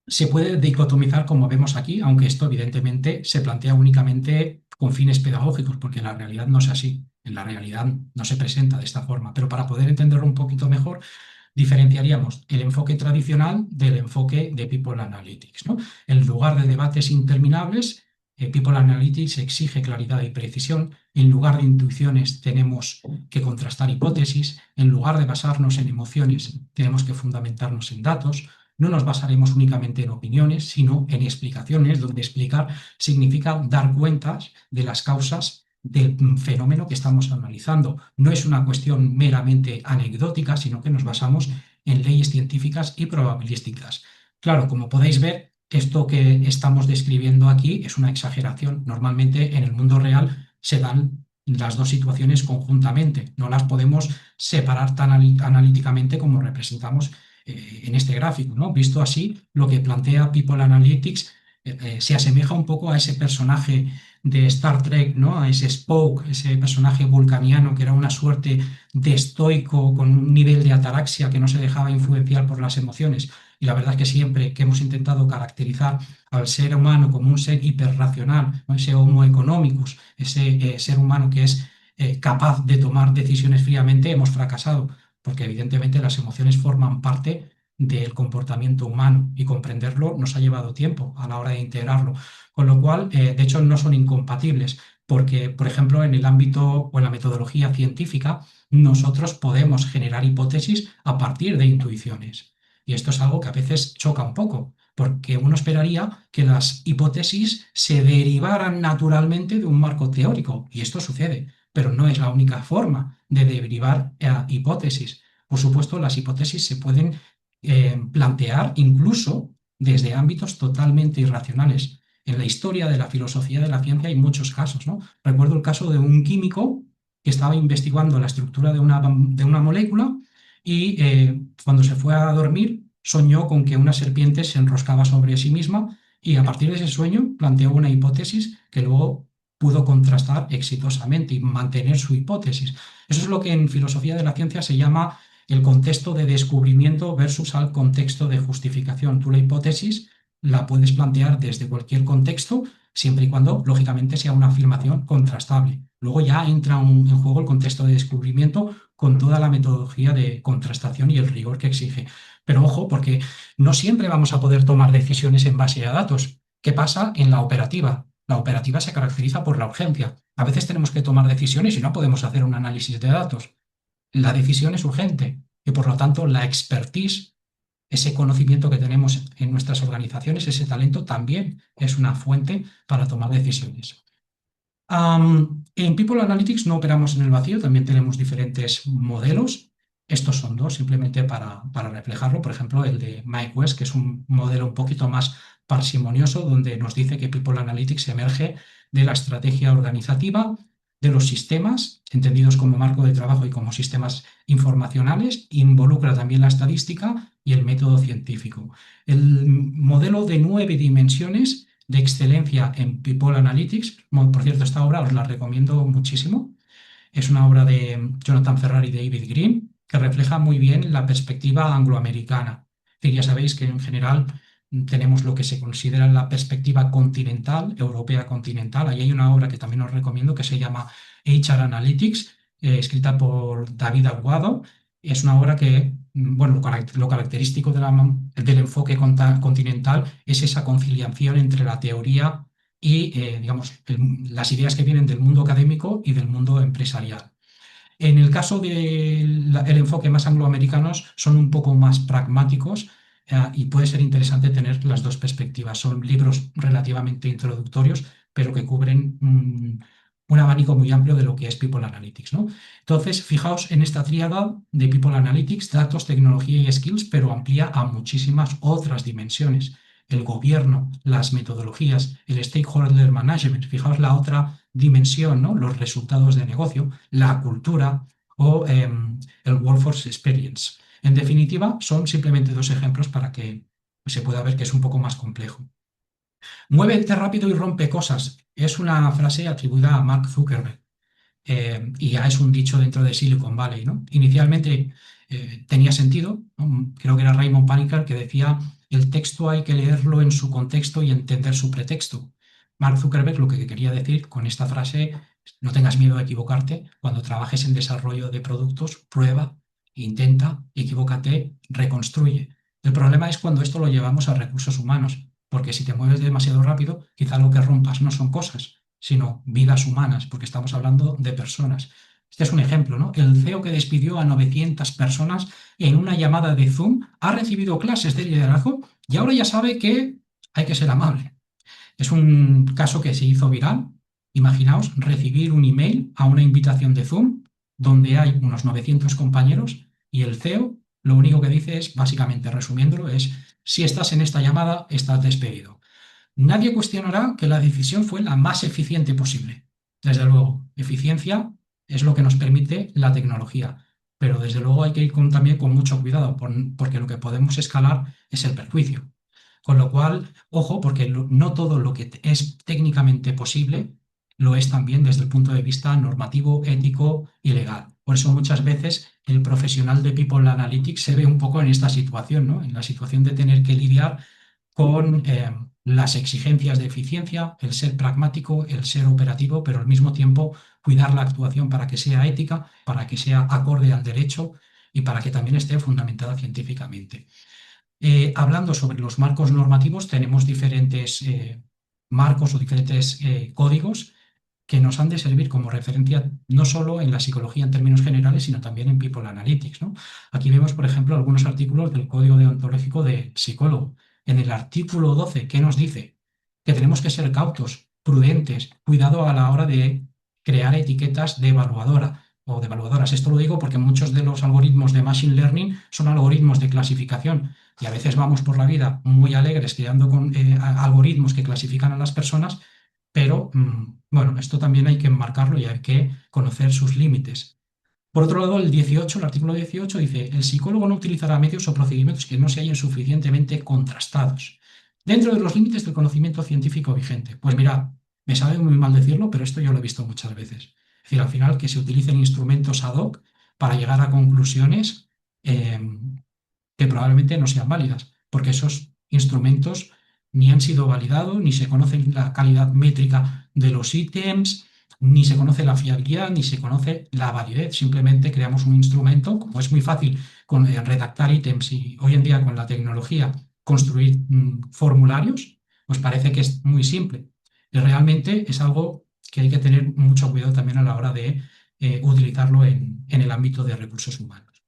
se puede dicotomizar como vemos aquí, aunque esto evidentemente se plantea únicamente con fines pedagógicos, porque en la realidad no es así, en la realidad no se presenta de esta forma, pero para poder entenderlo un poquito mejor, diferenciaríamos el enfoque tradicional del enfoque de People Analytics, ¿no? En lugar de debates interminables, People Analytics exige claridad y precisión. En lugar de intuiciones tenemos que contrastar hipótesis. En lugar de basarnos en emociones tenemos que fundamentarnos en datos. No nos basaremos únicamente en opiniones, sino en explicaciones, donde explicar significa dar cuentas de las causas del fenómeno que estamos analizando. No es una cuestión meramente anecdótica, sino que nos basamos en leyes científicas y probabilísticas. Claro, como podéis ver, esto que estamos describiendo aquí es una exageración. Normalmente en el mundo real se dan las dos situaciones conjuntamente. No las podemos separar tan analíticamente como representamos en este gráfico, ¿no? Visto así, lo que plantea People Analytics se asemeja un poco a ese personaje de Star Trek, ¿no? A ese Spock, ese personaje vulcaniano que era una suerte de estoico con un nivel de ataraxia que no se dejaba influenciar por las emociones. Y la verdad es que siempre que hemos intentado caracterizar al ser humano como un ser hiperracional, ¿no? Ese Homo economicus, ese ser humano que es capaz de tomar decisiones fríamente, hemos fracasado porque evidentemente las emociones forman parte del comportamiento humano y comprenderlo nos ha llevado tiempo a la hora de integrarlo, con lo cual, de hecho, no son incompatibles, porque, por ejemplo, en el ámbito o en la metodología científica, nosotros podemos generar hipótesis a partir de intuiciones. Y esto es algo que a veces choca un poco, porque uno esperaría que las hipótesis se derivaran naturalmente de un marco teórico, y esto sucede, pero no es la única forma de derivar hipótesis. Por supuesto, las hipótesis se pueden plantear incluso desde ámbitos totalmente irracionales. En la historia de la filosofía de la ciencia hay muchos casos, ¿no? Recuerdo el caso de un químico que estaba investigando la estructura de una molécula y cuando se fue a dormir soñó con que una serpiente se enroscaba sobre sí misma y a partir de ese sueño planteó una hipótesis que luego pudo contrastar exitosamente y mantener su hipótesis. Eso es lo que en filosofía de la ciencia se llama el contexto de descubrimiento versus al contexto de justificación. Tú la hipótesis la puedes plantear desde cualquier contexto, siempre y cuando, lógicamente, sea una afirmación contrastable. Luego ya entra en juego el contexto de descubrimiento con toda la metodología de contrastación y el rigor que exige. Pero ojo, porque no siempre vamos a poder tomar decisiones en base a datos. ¿Qué pasa en la operativa? La operativa se caracteriza por la urgencia. A veces tenemos que tomar decisiones y no podemos hacer un análisis de datos. La decisión es urgente y por lo tanto la expertise, ese conocimiento que tenemos en nuestras organizaciones, ese talento también es una fuente para tomar decisiones. En People Analytics no operamos en el vacío, también tenemos diferentes modelos. Estos son dos, simplemente para reflejarlo. Por ejemplo, el de Mike West, que es un modelo un poquito más parsimonioso, donde nos dice que People Analytics emerge de la estrategia organizativa, de los sistemas, entendidos como marco de trabajo y como sistemas informacionales, involucra también la estadística y el método científico. El modelo de 9 dimensiones de excelencia en People Analytics. Por cierto, esta obra os la recomiendo muchísimo. Es una obra de Jonathan Ferrari y David Green que refleja muy bien la perspectiva angloamericana. Ya sabéis que en general tenemos lo que se considera la perspectiva continental, europea continental. Ahí hay una obra que también os recomiendo que se llama HR Analytics, escrita por David Aguado. Es una obra que, bueno, lo característico del enfoque continental es esa conciliación entre la teoría y, digamos, las ideas que vienen del mundo académico y del mundo empresarial. En el caso del enfoque más angloamericanos son un poco más pragmáticos y puede ser interesante tener las dos perspectivas. Son libros relativamente introductorios, pero que cubren un abanico muy amplio de lo que es People Analytics, ¿no? Entonces, fijaos en esta tríada de People Analytics, datos, tecnología y skills, pero amplía a muchísimas otras dimensiones. El gobierno, las metodologías, el stakeholder management, fijaos la otra dimensión, ¿no? Los resultados de negocio, la cultura o el workforce experience. En definitiva, son simplemente dos ejemplos para que se pueda ver que es un poco más complejo. Muévete rápido y rompe cosas. Es una frase atribuida a Mark Zuckerberg y ya es un dicho dentro de Silicon Valley, ¿no? Inicialmente tenía sentido, ¿no? Creo que era Raymond Panikar que decía el texto hay que leerlo en su contexto y entender su pretexto. Mark Zuckerberg lo que quería decir con esta frase, no tengas miedo a equivocarte, cuando trabajes en desarrollo de productos, prueba, intenta, equivócate, reconstruye. El problema es cuando esto lo llevamos a recursos humanos, porque si te mueves demasiado rápido, quizá lo que rompas no son cosas, sino vidas humanas, porque estamos hablando de personas. Este es un ejemplo, ¿no? El CEO que despidió a 900 personas en una llamada de Zoom ha recibido clases de liderazgo y ahora ya sabe que hay que ser amable. Es un caso que se hizo viral. Imaginaos recibir un email a una invitación de Zoom donde hay unos 900 compañeros y el CEO lo único que dice es, básicamente resumiéndolo, es si estás en esta llamada, estás despedido. Nadie cuestionará que la decisión fue la más eficiente posible. Desde luego, eficiencia es lo que nos permite la tecnología, pero desde luego hay que ir también con mucho cuidado, porque lo que podemos escalar es el perjuicio. Con lo cual, ojo, porque no todo lo que es técnicamente posible lo es también desde el punto de vista normativo, ético y legal. Por eso muchas veces el profesional de People Analytics se ve un poco en esta situación, ¿no? En la situación de tener que lidiar con las exigencias de eficiencia, el ser pragmático, el ser operativo, pero al mismo tiempo cuidar la actuación para que sea ética, para que sea acorde al derecho y para que también esté fundamentada científicamente. Hablando sobre los marcos normativos, tenemos diferentes marcos o diferentes códigos que nos han de servir como referencia no solo en la psicología en términos generales, sino también en People Analytics, ¿no? Aquí vemos, por ejemplo, algunos artículos del Código Deontológico del Psicólogo. En el artículo 12, ¿qué nos dice? Que tenemos que ser cautos, prudentes, cuidado a la hora de crear etiquetas de evaluadora o de evaluadoras. Esto lo digo porque muchos de los algoritmos de Machine Learning son algoritmos de clasificación y a veces vamos por la vida muy alegres creando algoritmos que clasifican a las personas, pero bueno, esto también hay que enmarcarlo y hay que conocer sus límites. Por otro lado, el artículo 18 dice, el psicólogo no utilizará medios o procedimientos que no se hallen suficientemente contrastados, dentro de los límites del conocimiento científico vigente. Pues mira, me sabe muy mal decirlo, pero esto yo lo he visto muchas veces. Es decir, al final que se utilicen instrumentos ad hoc para llegar a conclusiones eh, que probablemente no sean válidas, porque esos instrumentos ni han sido validados, ni se conoce la calidad métrica de los ítems, ni se conoce la fiabilidad, ni se conoce la validez. Simplemente creamos un instrumento, como es muy fácil redactar ítems y hoy en día con la tecnología construir formularios, pues parece que es muy simple. Y realmente es algo que hay que tener mucho cuidado también a la hora de utilizarlo en el ámbito de recursos humanos.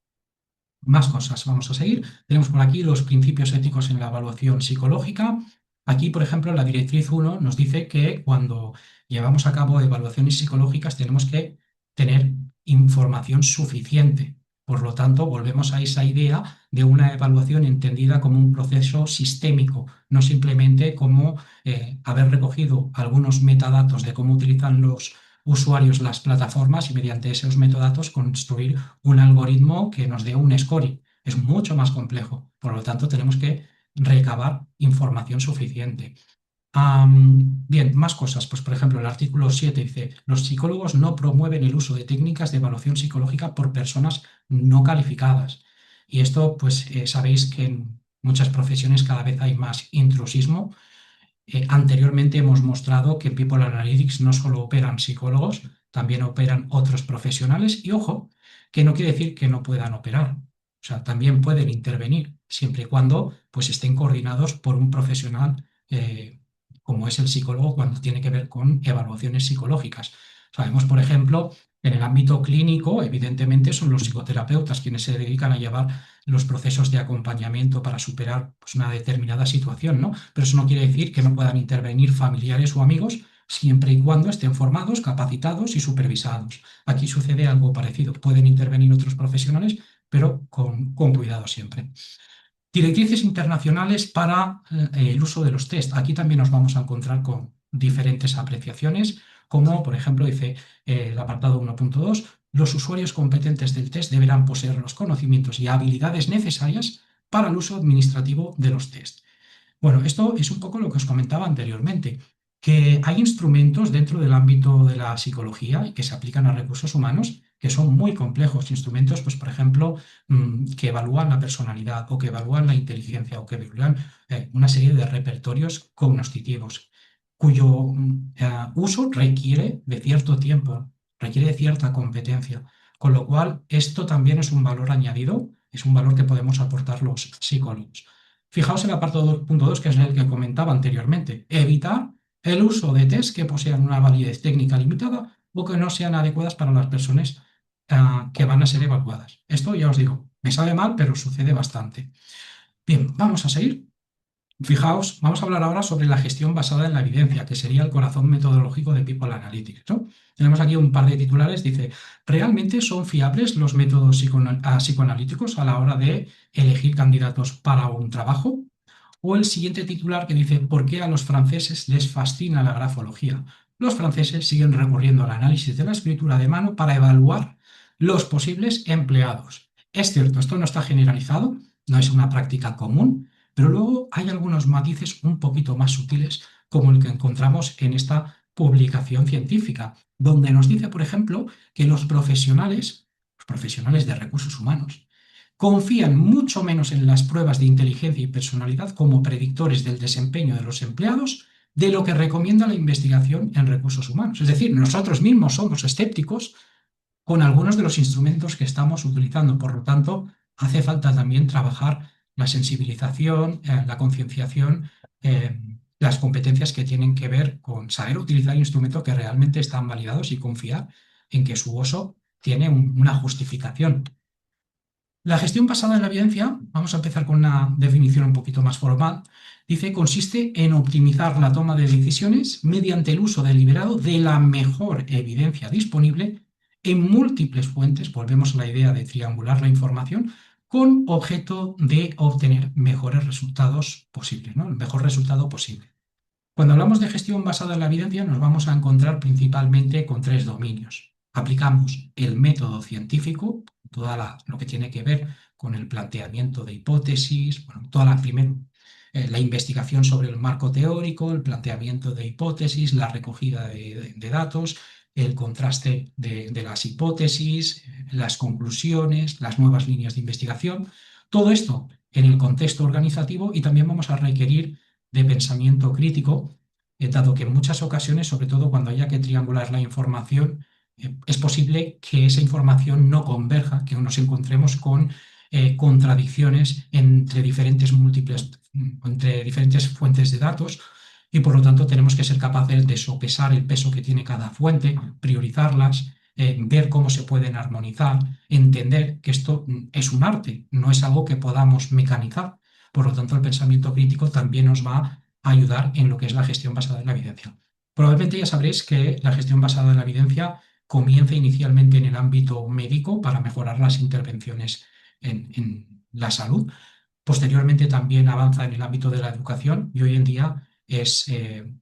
Más cosas, vamos a seguir. Tenemos por aquí los principios éticos en la evaluación psicológica. Aquí, por ejemplo, la directriz 1 nos dice que cuando llevamos a cabo evaluaciones psicológicas tenemos que tener información suficiente. Por lo tanto, volvemos a esa idea de una evaluación entendida como un proceso sistémico, no simplemente como haber recogido algunos metadatos de cómo utilizan los usuarios las plataformas y mediante esos metadatos construir un algoritmo que nos dé un scoring. Es mucho más complejo. Por lo tanto, tenemos que recabar información suficiente. Bien, más cosas. Pues, por ejemplo, el artículo 7 dice, los psicólogos no promueven el uso de técnicas de evaluación psicológica por personas no calificadas. Y esto, pues, sabéis que en muchas profesiones cada vez hay más intrusismo. Anteriormente hemos mostrado que en People Analytics no solo operan psicólogos, también operan otros profesionales y ojo, que no quiere decir que no puedan operar. O sea, también pueden intervenir siempre y cuando pues, estén coordinados por un profesional como es el psicólogo cuando tiene que ver con evaluaciones psicológicas. Sabemos, por ejemplo, en el ámbito clínico, evidentemente son los psicoterapeutas quienes se dedican a llevar los procesos de acompañamiento para superar pues, una determinada situación, ¿no? Pero eso no quiere decir que no puedan intervenir familiares o amigos siempre y cuando estén formados, capacitados y supervisados. Aquí sucede algo parecido. Pueden intervenir otros profesionales, pero con cuidado siempre. Directrices internacionales para el uso de los test. Aquí también nos vamos a encontrar con diferentes apreciaciones, como por ejemplo dice el apartado 1.2, los usuarios competentes del test deberán poseer los conocimientos y habilidades necesarias para el uso administrativo de los test. Bueno, esto es un poco lo que os comentaba anteriormente, que hay instrumentos dentro del ámbito de la psicología y que se aplican a recursos humanos que son muy complejos. Instrumentos, pues, por ejemplo, que evalúan la personalidad o que evalúan la inteligencia o que evalúan una serie de repertorios cognitivos cuyo uso requiere de cierto tiempo, requiere de cierta competencia. Con lo cual, esto también es un valor añadido, es un valor que podemos aportar los psicólogos. Fijaos en el apartado 2.2, que es el que comentaba anteriormente. Evitar el uso de test que posean una validez técnica limitada o que no sean adecuadas para las personas que van a ser evaluadas. Esto ya os digo, me sabe mal, pero sucede bastante. Bien, vamos a seguir. Fijaos, vamos a hablar ahora sobre la gestión basada en la evidencia, que sería el corazón metodológico de People Analytics, ¿no? Tenemos aquí un par de titulares. Dice, ¿realmente son fiables los métodos psicoanalíticos a la hora de elegir candidatos para un trabajo? O el siguiente titular que dice, ¿por qué a los franceses les fascina la grafología? Los franceses siguen recurriendo al análisis de la escritura de mano para evaluar los posibles empleados. Es cierto, esto no está generalizado, no es una práctica común, pero luego hay algunos matices un poquito más sutiles, como el que encontramos en esta publicación científica, donde nos dice, por ejemplo, que los profesionales de recursos humanos, confían mucho menos en las pruebas de inteligencia y personalidad como predictores del desempeño de los empleados de lo que recomienda la investigación en recursos humanos. Es decir, nosotros mismos somos escépticos con algunos de los instrumentos que estamos utilizando. Por lo tanto, hace falta también trabajar la sensibilización, la concienciación, las competencias que tienen que ver con saber utilizar instrumentos que realmente están validados y confiar en que su uso tiene una justificación. La gestión basada en la evidencia, vamos a empezar con una definición un poquito más formal, dice consiste en optimizar la toma de decisiones mediante el uso deliberado de la mejor evidencia disponible en múltiples fuentes, volvemos a la idea de triangular la información, con objeto de obtener mejores resultados posibles, ¿no? El mejor resultado posible. Cuando hablamos de gestión basada en la evidencia nos vamos a encontrar principalmente con tres dominios. aplicamos el método científico, lo que tiene que ver con el planteamiento de hipótesis, bueno, la investigación sobre el marco teórico, el planteamiento de hipótesis, la recogida de datos, el contraste de las hipótesis, las conclusiones, las nuevas líneas de investigación. Todo esto en el contexto organizativo, y también vamos a requerir de pensamiento crítico, dado que en muchas ocasiones, sobre todo cuando haya que triangular la información, es posible que esa información no converja, que nos encontremos con contradicciones entre diferentes fuentes de datos, y por lo tanto tenemos que ser capaces de sopesar el peso que tiene cada fuente, priorizarlas, ver cómo se pueden armonizar, entender que esto es un arte, no es algo que podamos mecanizar. Por lo tanto, el pensamiento crítico también nos va a ayudar en lo que es la gestión basada en la evidencia. Probablemente ya sabréis que la gestión basada en la evidencia comienza inicialmente en el ámbito médico para mejorar las intervenciones en la salud. Posteriormente también avanza en el ámbito de la educación, y hoy en día es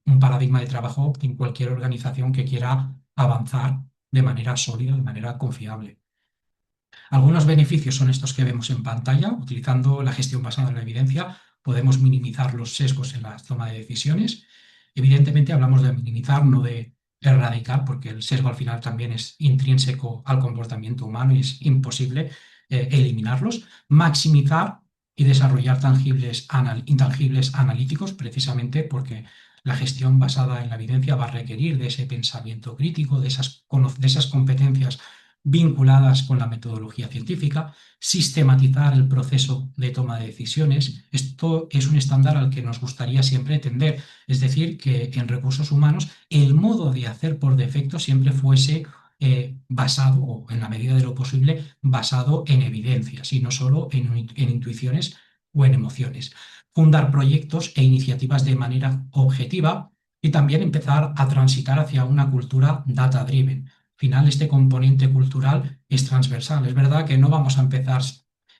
un paradigma de trabajo en cualquier organización que quiera avanzar de manera sólida, de manera confiable. Algunos beneficios son estos que vemos en pantalla. Utilizando la gestión basada en la evidencia, podemos minimizar los sesgos en la toma de decisiones. Evidentemente hablamos de minimizar, no de erradicar, porque el sesgo al final también es intrínseco al comportamiento humano y es imposible eliminarlos. Maximizar y desarrollar intangibles analíticos, precisamente porque la gestión basada en la evidencia va a requerir de ese pensamiento crítico, de esas competencias vinculadas con la metodología científica. Sistematizar el proceso de toma de decisiones. Esto es un estándar al que nos gustaría siempre tender, es decir, que en recursos humanos el modo de hacer por defecto siempre fuese basado, o en la medida de lo posible, basado en evidencias y no solo en intuiciones o en emociones. Fundar proyectos e iniciativas de manera objetiva, y también empezar a transitar hacia una cultura data-driven. Al final, este componente cultural es transversal. Es verdad que no vamos a empezar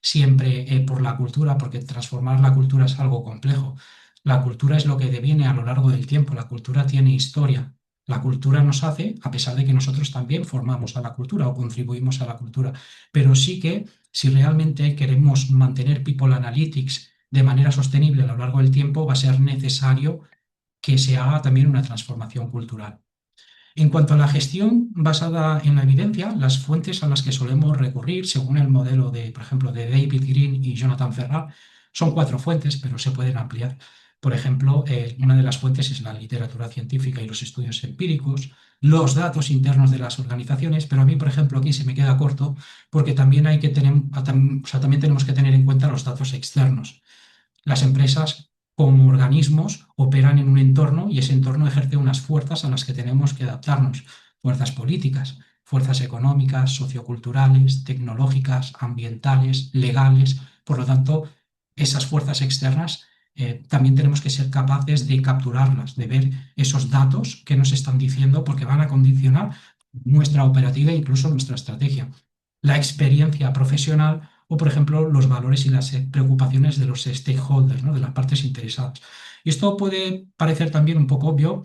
siempre por la cultura, porque transformar la cultura es algo complejo. La cultura es lo que deviene a lo largo del tiempo. La cultura tiene historia. La cultura nos hace, a pesar de que nosotros también formamos a la cultura o contribuimos a la cultura, pero sí que si realmente queremos mantener People Analytics de manera sostenible a lo largo del tiempo, va a ser necesario que se haga también una transformación cultural. En cuanto a la gestión basada en la evidencia, las fuentes a las que solemos recurrir, según el modelo por ejemplo, de David Green y Jonathan Ferrar, son 4 fuentes, pero se pueden ampliar. Por ejemplo, una de las fuentes es la literatura científica y los estudios empíricos, los datos internos de las organizaciones, pero a mí, por ejemplo, aquí se me queda corto porque también también tenemos que tener en cuenta los datos externos. Las empresas, como organismos, operan en un entorno, y ese entorno ejerce unas fuerzas a las que tenemos que adaptarnos. Fuerzas políticas, fuerzas económicas, socioculturales, tecnológicas, ambientales, legales. Por lo tanto, esas fuerzas externas también tenemos que ser capaces de capturarlas, de ver esos datos que nos están diciendo, porque van a condicionar nuestra operativa e incluso nuestra estrategia. La experiencia profesional, o, por ejemplo, los valores y las preocupaciones de los stakeholders, ¿no?, de las partes interesadas. Y esto puede parecer también un poco obvio,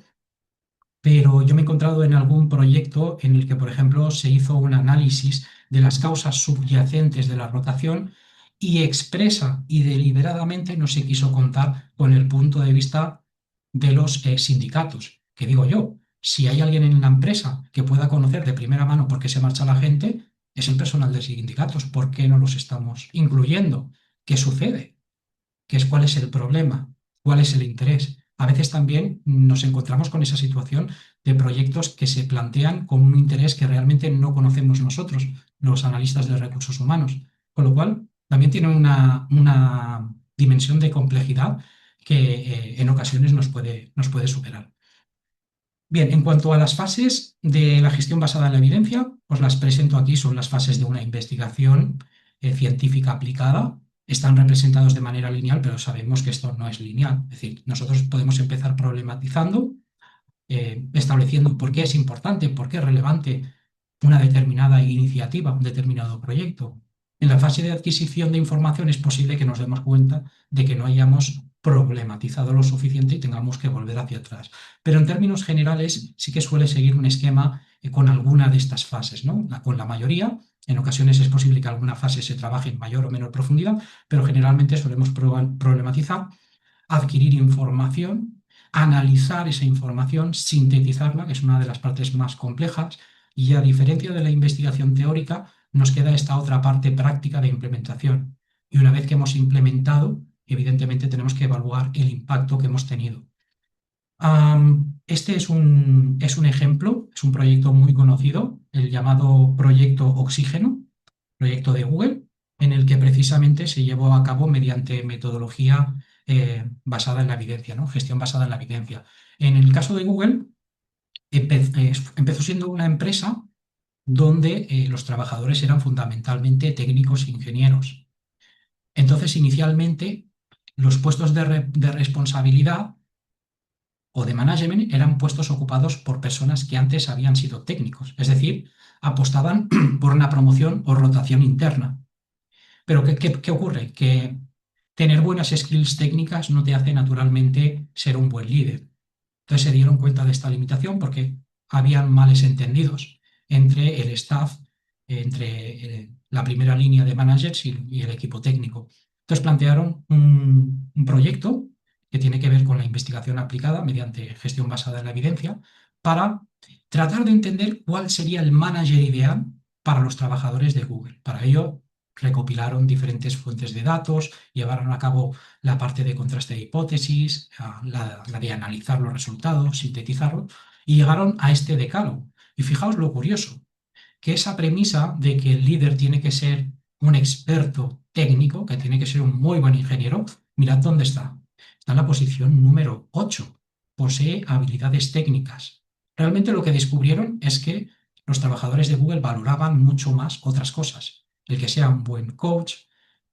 pero yo me he encontrado en algún proyecto en el que, por ejemplo, se hizo un análisis de las causas subyacentes de la rotación, y expresa y deliberadamente no se quiso contar con el punto de vista de los sindicatos. Que digo yo, si hay alguien en la empresa que pueda conocer de primera mano por qué se marcha la gente, es el personal de sindicatos. ¿Por qué no los estamos incluyendo? ¿Qué sucede? ¿Cuál es el problema? ¿Cuál es el interés? A veces también nos encontramos con esa situación de proyectos que se plantean con un interés que realmente no conocemos nosotros, los analistas de recursos humanos. Con lo cual, también tiene una dimensión de complejidad que en ocasiones nos puede superar. Bien, en cuanto a las fases de la gestión basada en la evidencia, os las presento aquí. Son las fases de una investigación científica aplicada. Están representados de manera lineal, pero sabemos que esto no es lineal. Es decir, nosotros podemos empezar problematizando, estableciendo por qué es importante, por qué es relevante una determinada iniciativa, un determinado proyecto. En la fase de adquisición de información es posible que nos demos cuenta de que no hayamos problematizado lo suficiente y tengamos que volver hacia atrás. Pero en términos generales sí que suele seguir un esquema con alguna de estas fases, ¿no? Con la mayoría. En ocasiones es posible que alguna fase se trabaje en mayor o menor profundidad, pero generalmente solemos problematizar, adquirir información, analizar esa información, sintetizarla, que es una de las partes más complejas, y a diferencia de la investigación teórica, nos queda esta otra parte práctica de implementación. Y una vez que hemos implementado, evidentemente tenemos que evaluar el impacto que hemos tenido. Este es un ejemplo, es un proyecto muy conocido, el llamado Proyecto Oxígeno, proyecto de Google, en el que precisamente se llevó a cabo mediante metodología basada en la evidencia, ¿no? Gestión basada en la evidencia. En el caso de Google, empezó siendo una empresa donde los trabajadores eran fundamentalmente técnicos e ingenieros. Entonces, inicialmente, los puestos de responsabilidad o de management eran puestos ocupados por personas que antes habían sido técnicos, es decir, apostaban por una promoción o rotación interna. Pero ¿qué ocurre? Que tener buenas skills técnicas no te hace naturalmente ser un buen líder. Entonces se dieron cuenta de esta limitación porque habían males entendidos entre el staff, entre la primera línea de managers y el equipo técnico. Entonces plantearon un proyecto que tiene que ver con la investigación aplicada mediante gestión basada en la evidencia para tratar de entender cuál sería el manager ideal para los trabajadores de Google. Para ello recopilaron diferentes fuentes de datos, llevaron a cabo la parte de contraste de hipótesis, la de analizar los resultados, sintetizarlos, y llegaron a este decálogo. Y fijaos lo curioso, que esa premisa de que el líder tiene que ser un experto técnico, que tiene que ser un muy buen ingeniero, mirad dónde está. Está en la posición número 8. Posee habilidades técnicas. Realmente lo que descubrieron es que los trabajadores de Google valoraban mucho más otras cosas. El que sea un buen coach,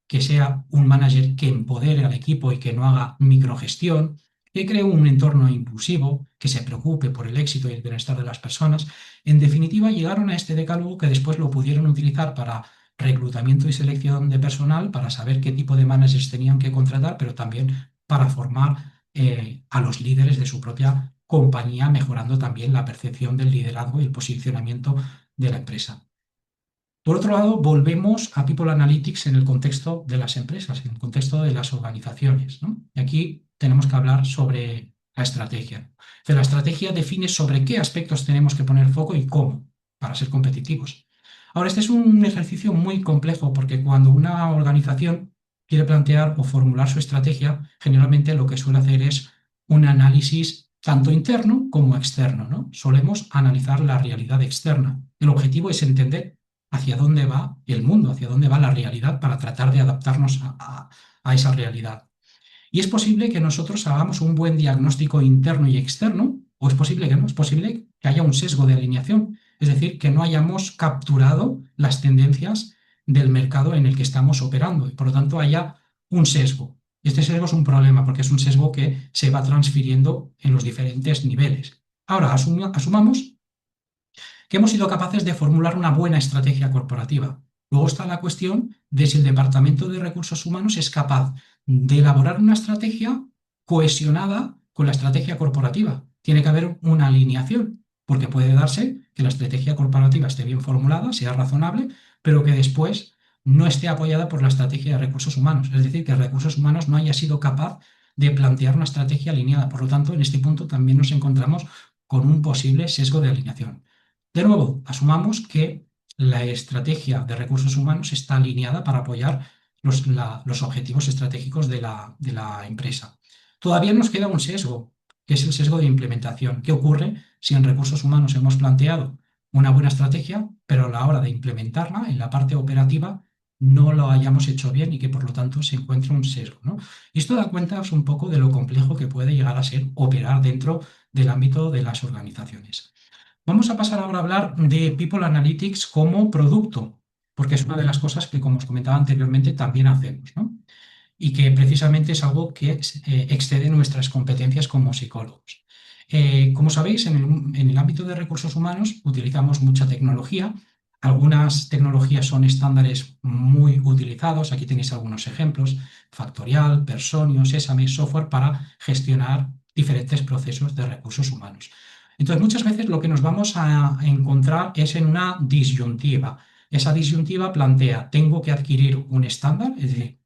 que sea un manager que empodere al equipo y que no haga microgestión, que cree un entorno inclusivo, que se preocupe por el éxito y el bienestar de las personas. En definitiva, llegaron a este decálogo que después lo pudieron utilizar para reclutamiento y selección de personal, para saber qué tipo de managers tenían que contratar, pero también para formar a los líderes de su propia compañía, mejorando también la percepción del liderazgo y el posicionamiento de la empresa. Por otro lado, volvemos a People Analytics en el contexto de las empresas, en el contexto de las organizaciones, ¿no? Y aquí tenemos que hablar sobre la estrategia. La estrategia define sobre qué aspectos tenemos que poner foco y cómo para ser competitivos. Ahora, este es un ejercicio muy complejo porque cuando una organización quiere plantear o formular su estrategia, generalmente lo que suele hacer es un análisis tanto interno como externo, ¿no? Solemos analizar la realidad externa. El objetivo es entender hacia dónde va el mundo, hacia dónde va la realidad para tratar de adaptarnos a esa realidad. Y es posible que nosotros hagamos un buen diagnóstico interno y externo, o es posible que no, es posible que haya un sesgo de alineación, es decir, que no hayamos capturado las tendencias del mercado en el que estamos operando y por lo tanto haya un sesgo. Y este sesgo es un problema porque es un sesgo que se va transfiriendo en los diferentes niveles. Ahora, asumamos que hemos sido capaces de formular una buena estrategia corporativa. Luego está la cuestión de si el Departamento de Recursos Humanos es capaz de elaborar una estrategia cohesionada con la estrategia corporativa. Tiene que haber una alineación, porque puede darse que la estrategia corporativa esté bien formulada, sea razonable, pero que después no esté apoyada por la estrategia de recursos humanos. Es decir, que recursos humanos no haya sido capaz de plantear una estrategia alineada. Por lo tanto, en este punto también nos encontramos con un posible sesgo de alineación. De nuevo, asumamos que la estrategia de recursos humanos está alineada para apoyar los objetivos estratégicos de la empresa. Todavía nos queda un sesgo, que es el sesgo de implementación. ¿Qué ocurre si en recursos humanos hemos planteado una buena estrategia, pero a la hora de implementarla en la parte operativa no lo hayamos hecho bien y que por lo tanto se encuentra un sesgo, ¿no? Y esto da cuenta un poco de lo complejo que puede llegar a ser operar dentro del ámbito de las organizaciones. Vamos a pasar ahora a hablar de People Analytics como producto, porque es una de las cosas que, como os comentaba anteriormente, también hacemos, ¿no? Y que precisamente es algo que excede nuestras competencias como psicólogos. Como sabéis, en el ámbito de recursos humanos utilizamos mucha tecnología. Algunas tecnologías son estándares muy utilizados. Aquí tenéis algunos ejemplos: Factorial, Personio, Sesame, software para gestionar diferentes procesos de recursos humanos. Entonces, muchas veces lo que nos vamos a encontrar es en una disyuntiva. Esa disyuntiva plantea, tengo que adquirir un estándar, es decir,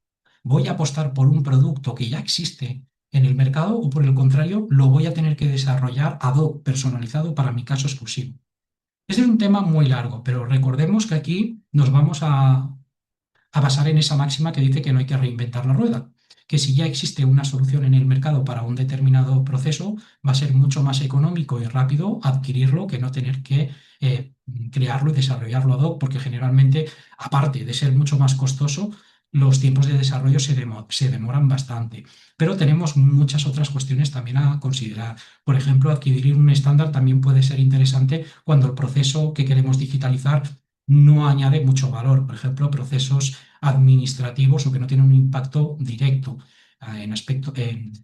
voy a apostar por un producto que ya existe en el mercado o por el contrario, lo voy a tener que desarrollar ad hoc, personalizado para mi caso exclusivo. Ese es un tema muy largo, pero recordemos que aquí nos vamos a basar en esa máxima que dice que no hay que reinventar la rueda, que si ya existe una solución en el mercado para un determinado proceso, va a ser mucho más económico y rápido adquirirlo que no tener que crearlo y desarrollarlo ad hoc, porque generalmente, aparte de ser mucho más costoso, los tiempos de desarrollo se demoran bastante. Pero tenemos muchas otras cuestiones también a considerar. Por ejemplo, adquirir un estándar también puede ser interesante cuando el proceso que queremos digitalizar no añade mucho valor. Por ejemplo, procesos administrativos o que no tienen un impacto directo.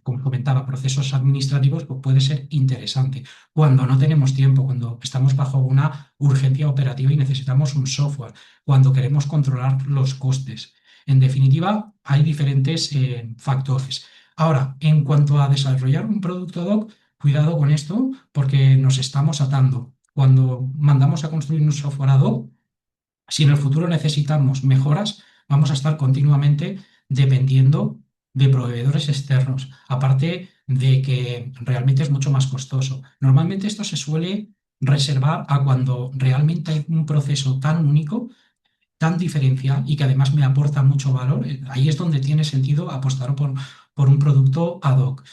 Como comentaba, procesos administrativos, pues puede ser interesante. Cuando no tenemos tiempo, cuando estamos bajo una urgencia operativa y necesitamos un software, cuando queremos controlar los costes. En definitiva, hay diferentes factores. Ahora, en cuanto a desarrollar un producto ad hoc, cuidado con esto porque nos estamos atando. Cuando mandamos a construir un software ad hoc, si en el futuro necesitamos mejoras, vamos a estar continuamente dependiendo de proveedores externos, aparte de que realmente es mucho más costoso. Normalmente esto se suele reservar a cuando realmente hay un proceso tan único, tan diferencial y que además me aporta mucho valor. Ahí es donde tiene sentido apostar por un producto ad hoc.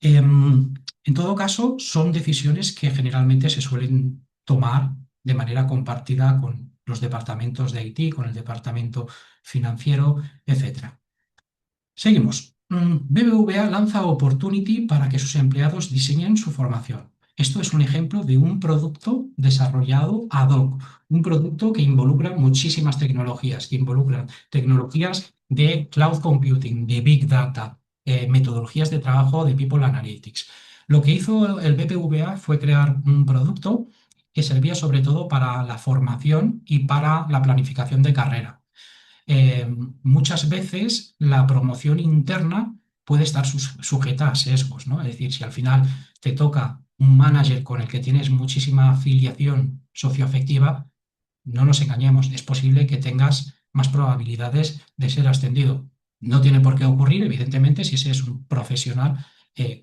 En todo caso, son decisiones que generalmente se suelen tomar de manera compartida con los departamentos de IT, con el departamento financiero, etcétera. Seguimos. BBVA lanza Opportunity para que sus empleados diseñen su formación. Esto es un ejemplo de un producto desarrollado ad hoc, un producto que involucra muchísimas tecnologías, que involucran tecnologías de cloud computing, de big data, metodologías de trabajo de people analytics. Lo que hizo el BBVA fue crear un producto que servía sobre todo para la formación y para la planificación de carrera. eh, Muchas veces la promoción interna puede estar sujeta a sesgos, ¿no? Es decir, si al final te toca un manager con el que tienes muchísima afiliación socioafectiva, no nos engañemos, es posible que tengas más probabilidades de ser ascendido. No tiene por qué ocurrir, evidentemente, si ese es un profesional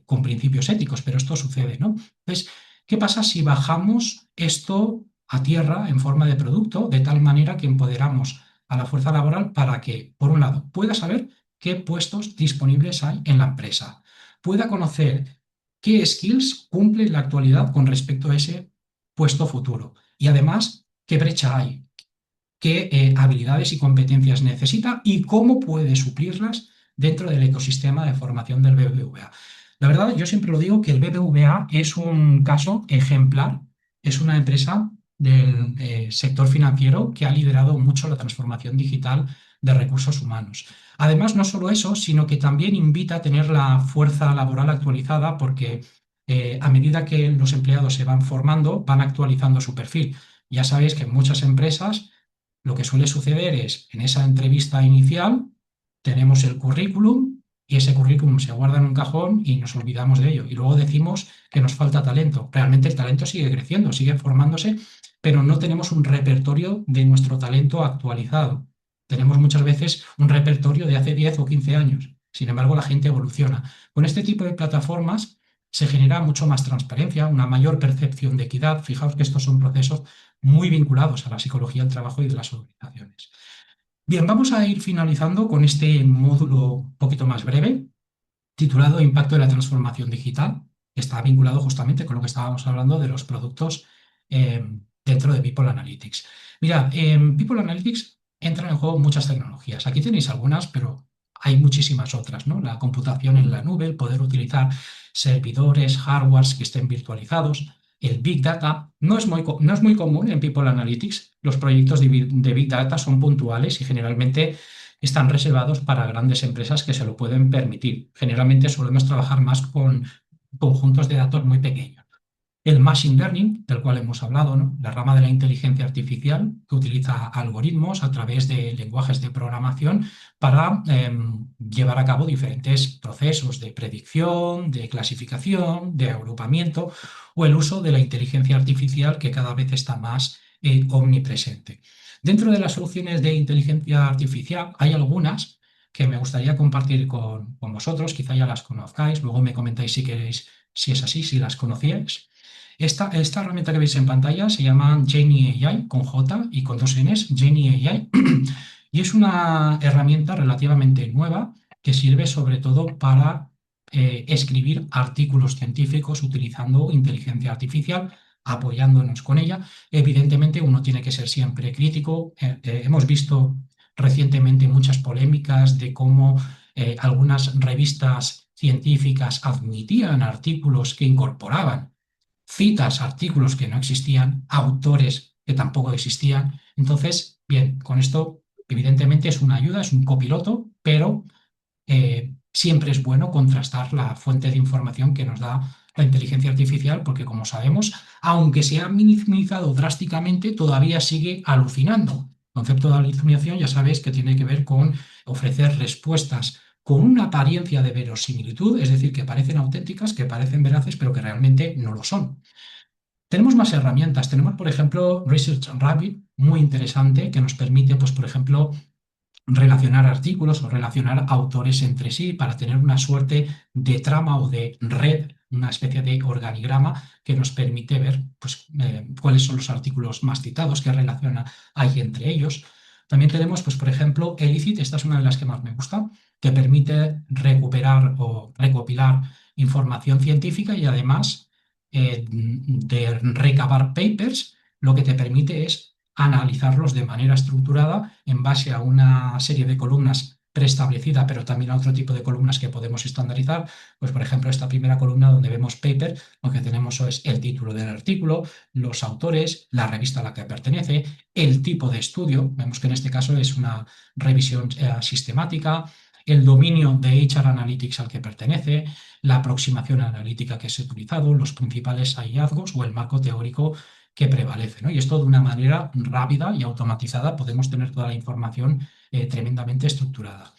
con principios éticos, pero esto sucede, ¿no? Entonces, ¿qué pasa si bajamos esto a tierra en forma de producto, de tal manera que empoderamos a la fuerza laboral para que, por un lado, pueda saber qué puestos disponibles hay en la empresa, pueda conocer qué skills cumple en la actualidad con respecto a ese puesto futuro y además qué brecha hay, qué habilidades y competencias necesita y cómo puede suplirlas dentro del ecosistema de formación del BBVA? La verdad, yo siempre lo digo que el BBVA es un caso ejemplar, es una empresa del sector financiero que ha liderado mucho la transformación digital de recursos humanos. Además, no solo eso, sino que también invita a tener la fuerza laboral actualizada porque a medida que los empleados se van formando, van actualizando su perfil. Ya sabéis que en muchas empresas lo que suele suceder es, en esa entrevista inicial, tenemos el currículum y ese currículum se guarda en un cajón y nos olvidamos de ello. Y luego decimos que nos falta talento. Realmente el talento sigue creciendo, sigue formándose, pero no tenemos un repertorio de nuestro talento actualizado. Tenemos muchas veces un repertorio de hace 10 o 15 años. Sin embargo, la gente evoluciona. Con este tipo de plataformas se genera mucho más transparencia, una mayor percepción de equidad. Fijaos que estos son procesos muy vinculados a la psicología del trabajo y de las organizaciones. Bien, vamos a ir finalizando con este módulo un poquito más breve, titulado Impacto de la transformación digital, que está vinculado justamente con lo que estábamos hablando de los productos eh, dentro de People Analytics. Mirad, en People Analytics entran en juego muchas tecnologías. Aquí tenéis algunas, pero hay muchísimas otras, ¿no? La computación en la nube, el poder utilizar servidores, hardwares que estén virtualizados. El Big Data no es muy común en People Analytics. Los proyectos de Big Data son puntuales y generalmente están reservados para grandes empresas que se lo pueden permitir. Generalmente solemos trabajar más con conjuntos de datos muy pequeños. el Machine Learning, del cual hemos hablado, ¿no? La rama de la inteligencia artificial que utiliza algoritmos a través de lenguajes de programación para llevar a cabo diferentes procesos de predicción, de clasificación, de agrupamiento o el uso de la inteligencia artificial que cada vez está más omnipresente. Dentro de las soluciones de inteligencia artificial hay algunas que me gustaría compartir con vosotros, quizá ya las conozcáis, luego me comentáis si queréis, si es así, si las conocíais. Esta herramienta que veis en pantalla se llama Genie AI, con J y con dos Ns, Genie AI, y es una herramienta relativamente nueva que sirve sobre todo para escribir artículos científicos utilizando inteligencia artificial, apoyándonos con ella. Evidentemente, uno tiene que ser siempre crítico. Hemos visto recientemente muchas polémicas de cómo algunas revistas científicas admitían artículos que incorporaban citas, artículos que no existían, autores que tampoco existían. Entonces, bien, con esto evidentemente es una ayuda, es un copiloto, pero siempre es bueno contrastar la fuente de información que nos da la inteligencia artificial, porque como sabemos, aunque se ha minimizado drásticamente, todavía sigue alucinando. El concepto de alucinación ya sabéis que tiene que ver con ofrecer respuestas con una apariencia de verosimilitud, es decir, que parecen auténticas, que parecen veraces, pero que realmente no lo son. Tenemos más herramientas. Tenemos, por ejemplo, Research Rabbit, muy interesante, que nos permite, pues, por ejemplo, relacionar artículos o relacionar autores entre sí para tener una suerte de trama o de red, una especie de organigrama que nos permite ver pues, cuáles son los artículos más citados, qué relación hay entre ellos. También tenemos, pues, por ejemplo, Elicit, esta es una de las que más me gusta, que permite recuperar o recopilar información científica y además de recabar papers, lo que te permite es analizarlos de manera estructurada en base a una serie de columnas preestablecida, pero también a otro tipo de columnas que podemos estandarizar. Pues, por ejemplo, esta primera columna donde vemos paper, lo que tenemos es el título del artículo, los autores, la revista a la que pertenece, el tipo de estudio, vemos que en este caso es una revisión sistemática, el dominio de HR Analytics al que pertenece, la aproximación analítica que se ha utilizado, los principales hallazgos o el marco teórico que prevalece, ¿no? Y esto de una manera rápida y automatizada podemos tener toda la información tremendamente estructurada.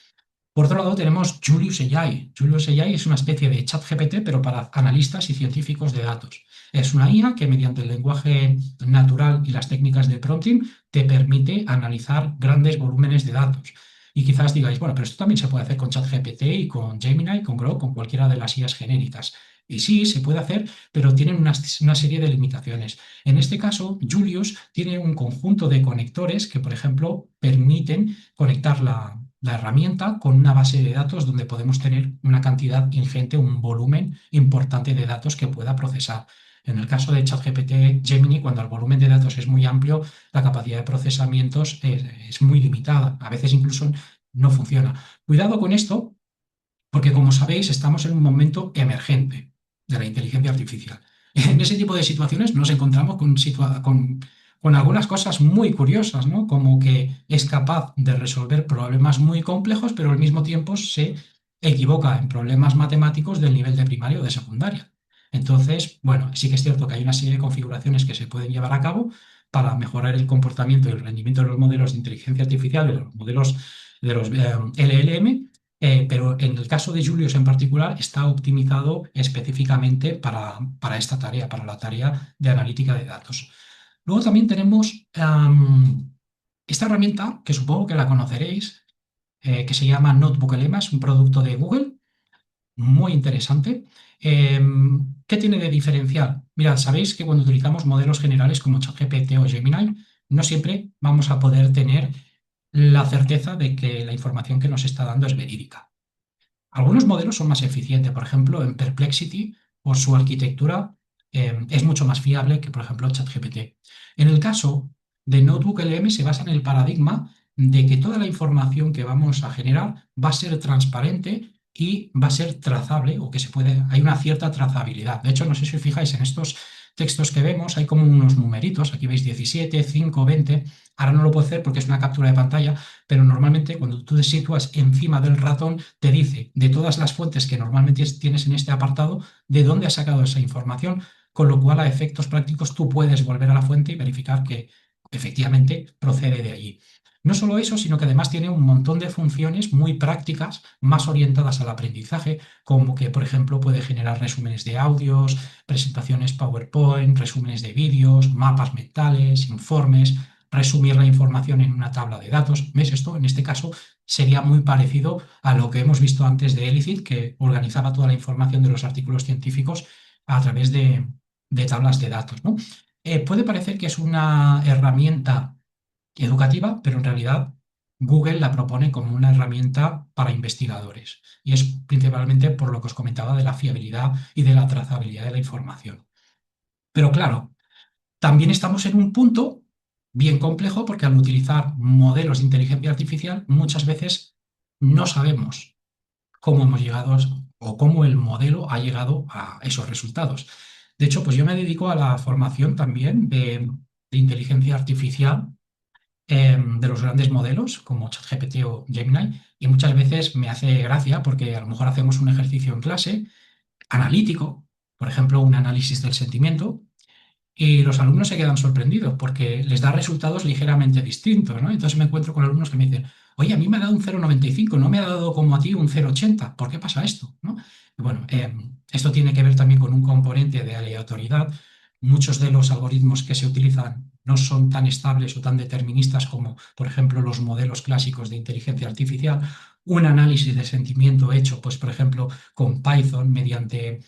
Por otro lado tenemos Julius AI. Julius AI es una especie de ChatGPT, pero para analistas y científicos de datos. Es una IA que mediante el lenguaje natural y las técnicas de prompting te permite analizar grandes volúmenes de datos. Y quizás digáis, bueno, pero esto también se puede hacer con ChatGPT y con Gemini, con Grok, con cualquiera de las IAs genéricas. Y sí, se puede hacer, pero tienen una serie de limitaciones. En este caso, Julius tiene un conjunto de conectores que, por ejemplo, permiten conectar la herramienta con una base de datos donde podemos tener una cantidad ingente, un volumen importante de datos que pueda procesar. En el caso de ChatGPT Gemini, cuando el volumen de datos es muy amplio, la capacidad de procesamientos es muy limitada. A veces incluso no funciona. Cuidado con esto, porque como sabéis, estamos en un momento emergente de la inteligencia artificial. En ese tipo de situaciones nos encontramos con algunas cosas muy curiosas, ¿no? Como que es capaz de resolver problemas muy complejos, pero al mismo tiempo se equivoca en problemas matemáticos del nivel de primaria o de secundaria. Entonces, bueno, sí que es cierto que hay una serie de configuraciones que se pueden llevar a cabo para mejorar el comportamiento y el rendimiento de los modelos de inteligencia artificial, de los modelos de los LLM, pero en el caso de Julius en particular está optimizado específicamente para esta tarea, para la tarea de analítica de datos. Luego también tenemos esta herramienta, que supongo que la conoceréis, que se llama NotebookLM, es un producto de Google, muy interesante. ¿Qué tiene de diferencial? Mirad, sabéis que cuando utilizamos modelos generales como ChatGPT o Gemini, no siempre vamos a poder tener la certeza de que la información que nos está dando es verídica. Algunos modelos son más eficientes, por ejemplo, en Perplexity, por su arquitectura, es mucho más fiable que, por ejemplo, ChatGPT. En el caso de NotebookLM se basa en el paradigma de que toda la información que vamos a generar va a ser transparente y va a ser trazable, o que hay una cierta trazabilidad. De hecho, no sé si os fijáis en estos textos que vemos, hay como unos numeritos, aquí veis 17, 5, 20, ahora no lo puedo hacer porque es una captura de pantalla, pero normalmente cuando tú te sitúas encima del ratón te dice de todas las fuentes que normalmente tienes en este apartado, de dónde has sacado esa información. con lo cual a efectos prácticos tú puedes volver a la fuente y verificar que efectivamente procede de allí. No solo eso, sino que además tiene un montón de funciones muy prácticas, más orientadas al aprendizaje, como que, por ejemplo, puede generar resúmenes de audios, presentaciones PowerPoint, resúmenes de vídeos, mapas mentales, informes, resumir la información en una tabla de datos. ¿Ves? Esto, en este caso, sería muy parecido a lo que hemos visto antes de Elicit, que organizaba toda la información de los artículos científicos a través de tablas de datos, ¿no? Puede parecer que es una herramienta educativa, pero en realidad Google la propone como una herramienta para investigadores. Y es principalmente por lo que os comentaba de la fiabilidad y de la trazabilidad de la información. Pero claro, también estamos en un punto bien complejo porque al utilizar modelos de inteligencia artificial muchas veces no sabemos cómo hemos llegado o cómo el modelo ha llegado a esos resultados. De hecho, pues yo me dedico a la formación también de inteligencia artificial, de los grandes modelos como ChatGPT o Gemini, y muchas veces me hace gracia porque a lo mejor hacemos un ejercicio en clase analítico, por ejemplo, un análisis del sentimiento, y los alumnos se quedan sorprendidos porque les da resultados ligeramente distintos, ¿no? Entonces me encuentro con alumnos que me dicen, oye, a mí me ha dado un 0,95, no me ha dado como a ti un 0,80, ¿por qué pasa esto? ¿No? Y bueno, esto tiene que ver también con un componente de aleatoriedad. Muchos de los algoritmos que se utilizan no son tan estables o tan deterministas como, por ejemplo, los modelos clásicos de inteligencia artificial. Un análisis de sentimiento hecho, pues, por ejemplo, con Python mediante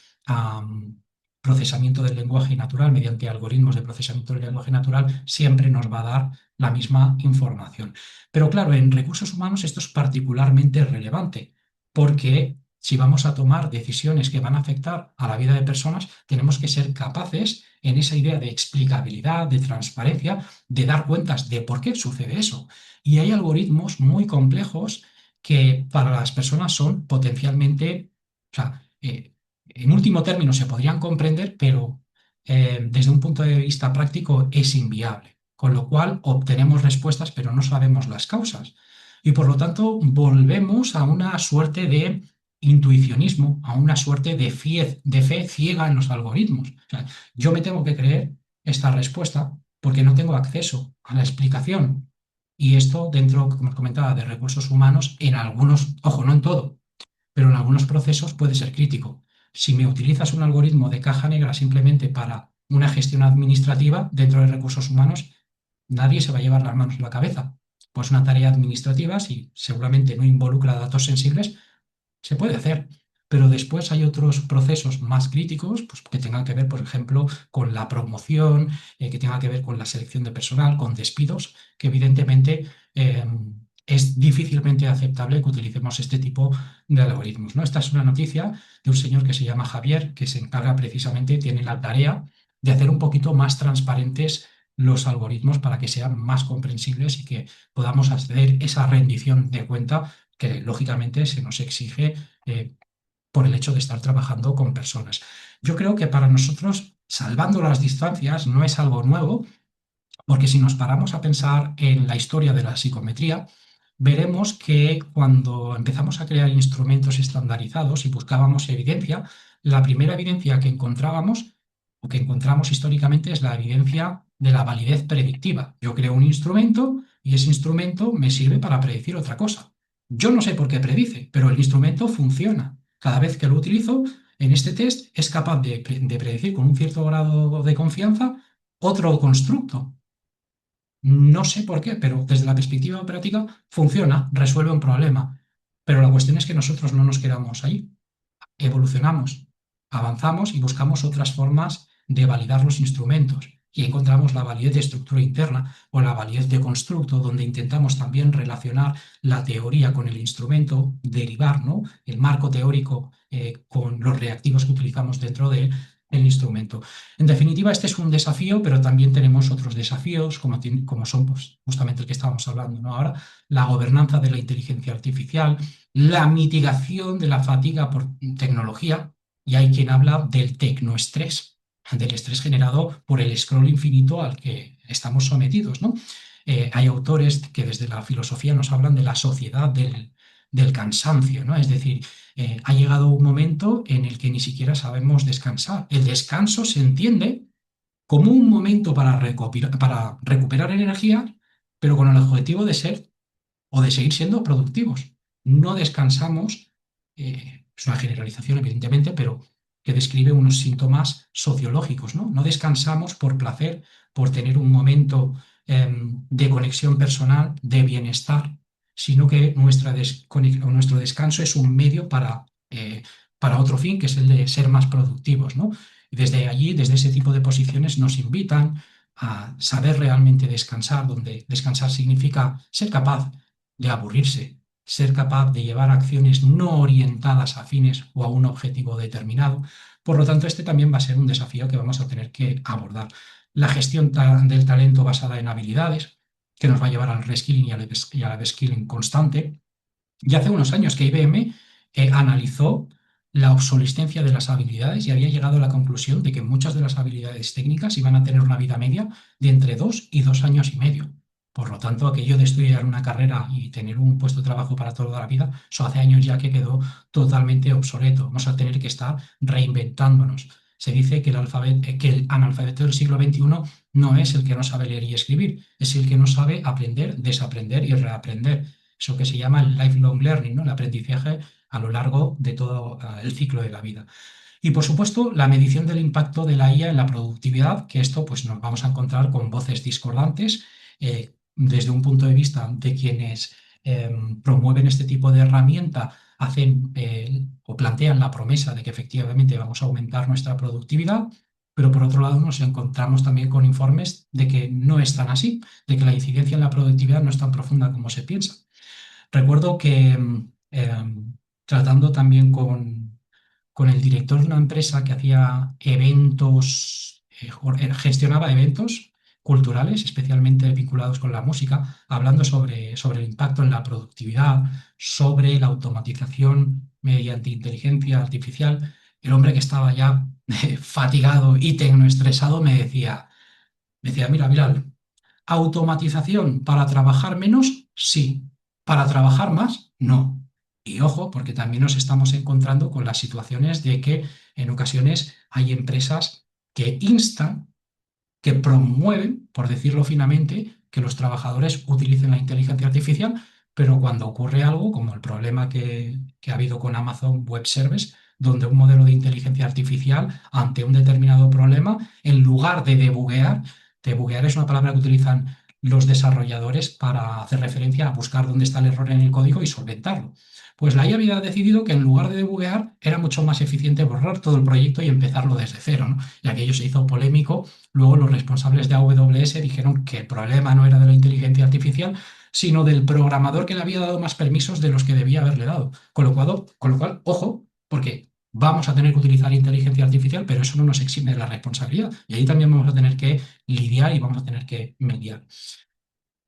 procesamiento del lenguaje natural, mediante algoritmos de procesamiento del lenguaje natural, siempre nos va a dar la misma información. Pero claro, en recursos humanos esto es particularmente relevante, porque si vamos a tomar decisiones que van a afectar a la vida de personas, tenemos que ser capaces, en esa idea de explicabilidad, de transparencia, de dar cuentas de por qué sucede eso. Y hay algoritmos muy complejos que para las personas son potencialmente, o sea, en último término se podrían comprender, pero desde un punto de vista práctico es inviable, con lo cual obtenemos respuestas, pero no sabemos las causas. Y por lo tanto volvemos a una suerte de intuicionismo, a una suerte de fe ciega en los algoritmos. O sea, yo me tengo que creer esta respuesta porque no tengo acceso a la explicación. Y esto dentro, como os comentaba, de recursos humanos, en algunos, ojo, no en todo, pero en algunos procesos puede ser crítico. Si me utilizas un algoritmo de caja negra simplemente para una gestión administrativa dentro de recursos humanos, nadie se va a llevar las manos a la cabeza. Pues una tarea administrativa, si seguramente no involucra datos sensibles, se puede hacer. Pero después hay otros procesos más críticos, pues, que tengan que ver, por ejemplo, con la promoción, que tengan que ver con la selección de personal, con despidos, que evidentemente es difícilmente aceptable que utilicemos este tipo de algoritmos, ¿no? Esta es una noticia de un señor que se llama Javier, que se encarga precisamente, tiene la tarea de hacer un poquito más transparentes los algoritmos para que sean más comprensibles y que podamos hacer esa rendición de cuenta que lógicamente se nos exige por el hecho de estar trabajando con personas. Yo creo que para nosotros, salvando las distancias, no es algo nuevo, porque si nos paramos a pensar en la historia de la psicometría, veremos que cuando empezamos a crear instrumentos estandarizados y buscábamos evidencia, la primera evidencia que encontrábamos o que encontramos históricamente es la evidencia de la validez predictiva. Yo creo un instrumento y ese instrumento me sirve para predecir otra cosa. Yo no sé por qué predice, pero el instrumento funciona. Cada vez que lo utilizo en este test es capaz de predecir con un cierto grado de confianza otro constructo. No sé por qué, pero desde la perspectiva operativa funciona, resuelve un problema. Pero la cuestión es que nosotros no nos quedamos ahí. Evolucionamos, avanzamos y buscamos otras formas de validar los instrumentos. Y encontramos la validez de estructura interna o la validez de constructo, donde intentamos también relacionar la teoría con el instrumento, derivar, ¿no?, el marco teórico con los reactivos que utilizamos dentro del instrumento. En definitiva, este es un desafío, pero también tenemos otros desafíos, como son, pues, justamente el que estábamos hablando, ¿no?, ahora, la gobernanza de la inteligencia artificial, la mitigación de la fatiga por tecnología, y hay quien habla del tecnoestrés, del estrés generado por el scroll infinito al que estamos sometidos, ¿no? Hay autores que desde la filosofía nos hablan de la sociedad del cansancio, ¿no? Es decir, ha llegado un momento en el que ni siquiera sabemos descansar. El descanso se entiende como un momento para recuperar energía, pero con el objetivo de ser o de seguir siendo productivos. No descansamos, es una generalización evidentemente, pero que describe unos síntomas sociológicos, ¿no? No descansamos por placer, por tener un momento de conexión personal, de bienestar, sino que nuestro descanso es un medio para otro fin, que es el de ser más productivos, ¿no? Y desde allí, desde ese tipo de posiciones, nos invitan a saber realmente descansar, donde descansar significa ser capaz de aburrirse, ser capaz de llevar acciones no orientadas a fines o a un objetivo determinado. Por lo tanto, este también va a ser un desafío que vamos a tener que abordar. La gestión del talento basada en habilidades, que nos va a llevar al reskilling y al upskilling constante. Ya hace unos años que IBM analizó la obsolescencia de las habilidades y había llegado a la conclusión de que muchas de las habilidades técnicas iban a tener una vida media de entre 2 y 2 años y medio. Por lo tanto, aquello de estudiar una carrera y tener un puesto de trabajo para toda la vida, eso hace años ya que quedó totalmente obsoleto. Vamos a tener que estar reinventándonos. Se dice que el analfabeto del siglo XXI no es el que no sabe leer y escribir, es el que no sabe aprender, desaprender y reaprender. Eso que se llama el lifelong learning, ¿no? El aprendizaje a lo largo de todo el ciclo de la vida. Y por supuesto, la medición del impacto de la IA en la productividad, que esto pues nos vamos a encontrar con voces discordantes desde un punto de vista de quienes promueven este tipo de herramienta, hacen o plantean la promesa de que efectivamente vamos a aumentar nuestra productividad, pero por otro lado nos encontramos también con informes de que no es tan así, de que la incidencia en la productividad no es tan profunda como se piensa. Recuerdo que tratando también con el director de una empresa que hacía eventos, gestionaba eventos culturales, especialmente vinculados con la música, hablando sobre el impacto en la productividad, sobre la automatización mediante inteligencia artificial. El hombre que estaba ya fatigado y tecnoestresado me decía, mira, Viral, automatización para trabajar menos, sí. Para trabajar más, no. Y ojo, porque también nos estamos encontrando con las situaciones de que en ocasiones hay empresas que instan, que promueven, por decirlo finamente, que los trabajadores utilicen la inteligencia artificial, pero cuando ocurre algo, como el problema que ha habido con Amazon Web Service, donde un modelo de inteligencia artificial, ante un determinado problema, en lugar de debuguear es una palabra que utilizan los desarrolladores para hacer referencia a buscar dónde está el error en el código y solventarlo. Pues la IA había decidido que en lugar de debuguear era mucho más eficiente borrar todo el proyecto y empezarlo desde cero, ¿no? Y aquello se hizo polémico. Luego los responsables de AWS dijeron que el problema no era de la inteligencia artificial, sino del programador que le había dado más permisos de los que debía haberle dado. Con lo cual, ojo, porque vamos a tener que utilizar inteligencia artificial, pero eso no nos exime de la responsabilidad. Y ahí también vamos a tener que lidiar y vamos a tener que mediar.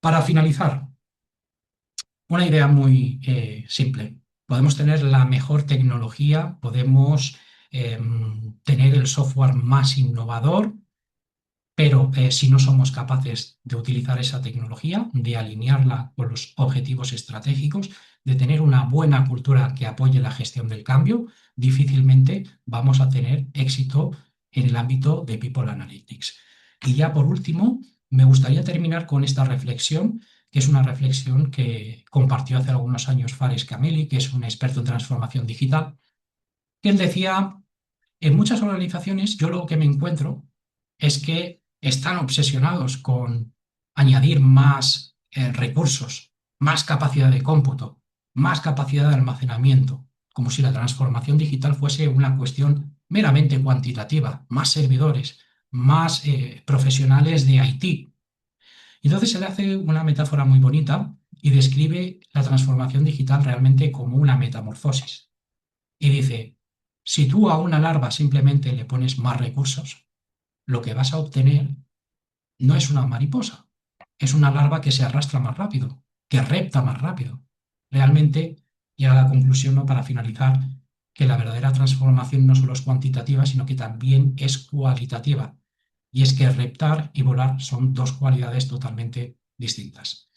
Para finalizar, una idea muy simple. Podemos tener la mejor tecnología, podemos tener el software más innovador, pero si no somos capaces de utilizar esa tecnología, de alinearla con los objetivos estratégicos, de tener una buena cultura que apoye la gestión del cambio, difícilmente vamos a tener éxito en el ámbito de People Analytics. Y ya por último, me gustaría terminar con esta reflexión, que es una reflexión que compartió hace algunos años Fares Kameli, que es un experto en transformación digital, que él decía, en muchas organizaciones yo lo que me encuentro es que están obsesionados con añadir más recursos, más capacidad de cómputo, más capacidad de almacenamiento, como si la transformación digital fuese una cuestión meramente cuantitativa, más servidores, más profesionales de IT. Entonces se le hace una metáfora muy bonita y describe la transformación digital realmente como una metamorfosis. Y dice, si tú a una larva simplemente le pones más recursos, lo que vas a obtener no es una mariposa, es una larva que se arrastra más rápido, que repta más rápido. Realmente llega a la conclusión, ¿no?, para finalizar, que la verdadera transformación no solo es cuantitativa, sino que también es cualitativa. Y es que reptar y volar son dos cualidades totalmente distintas.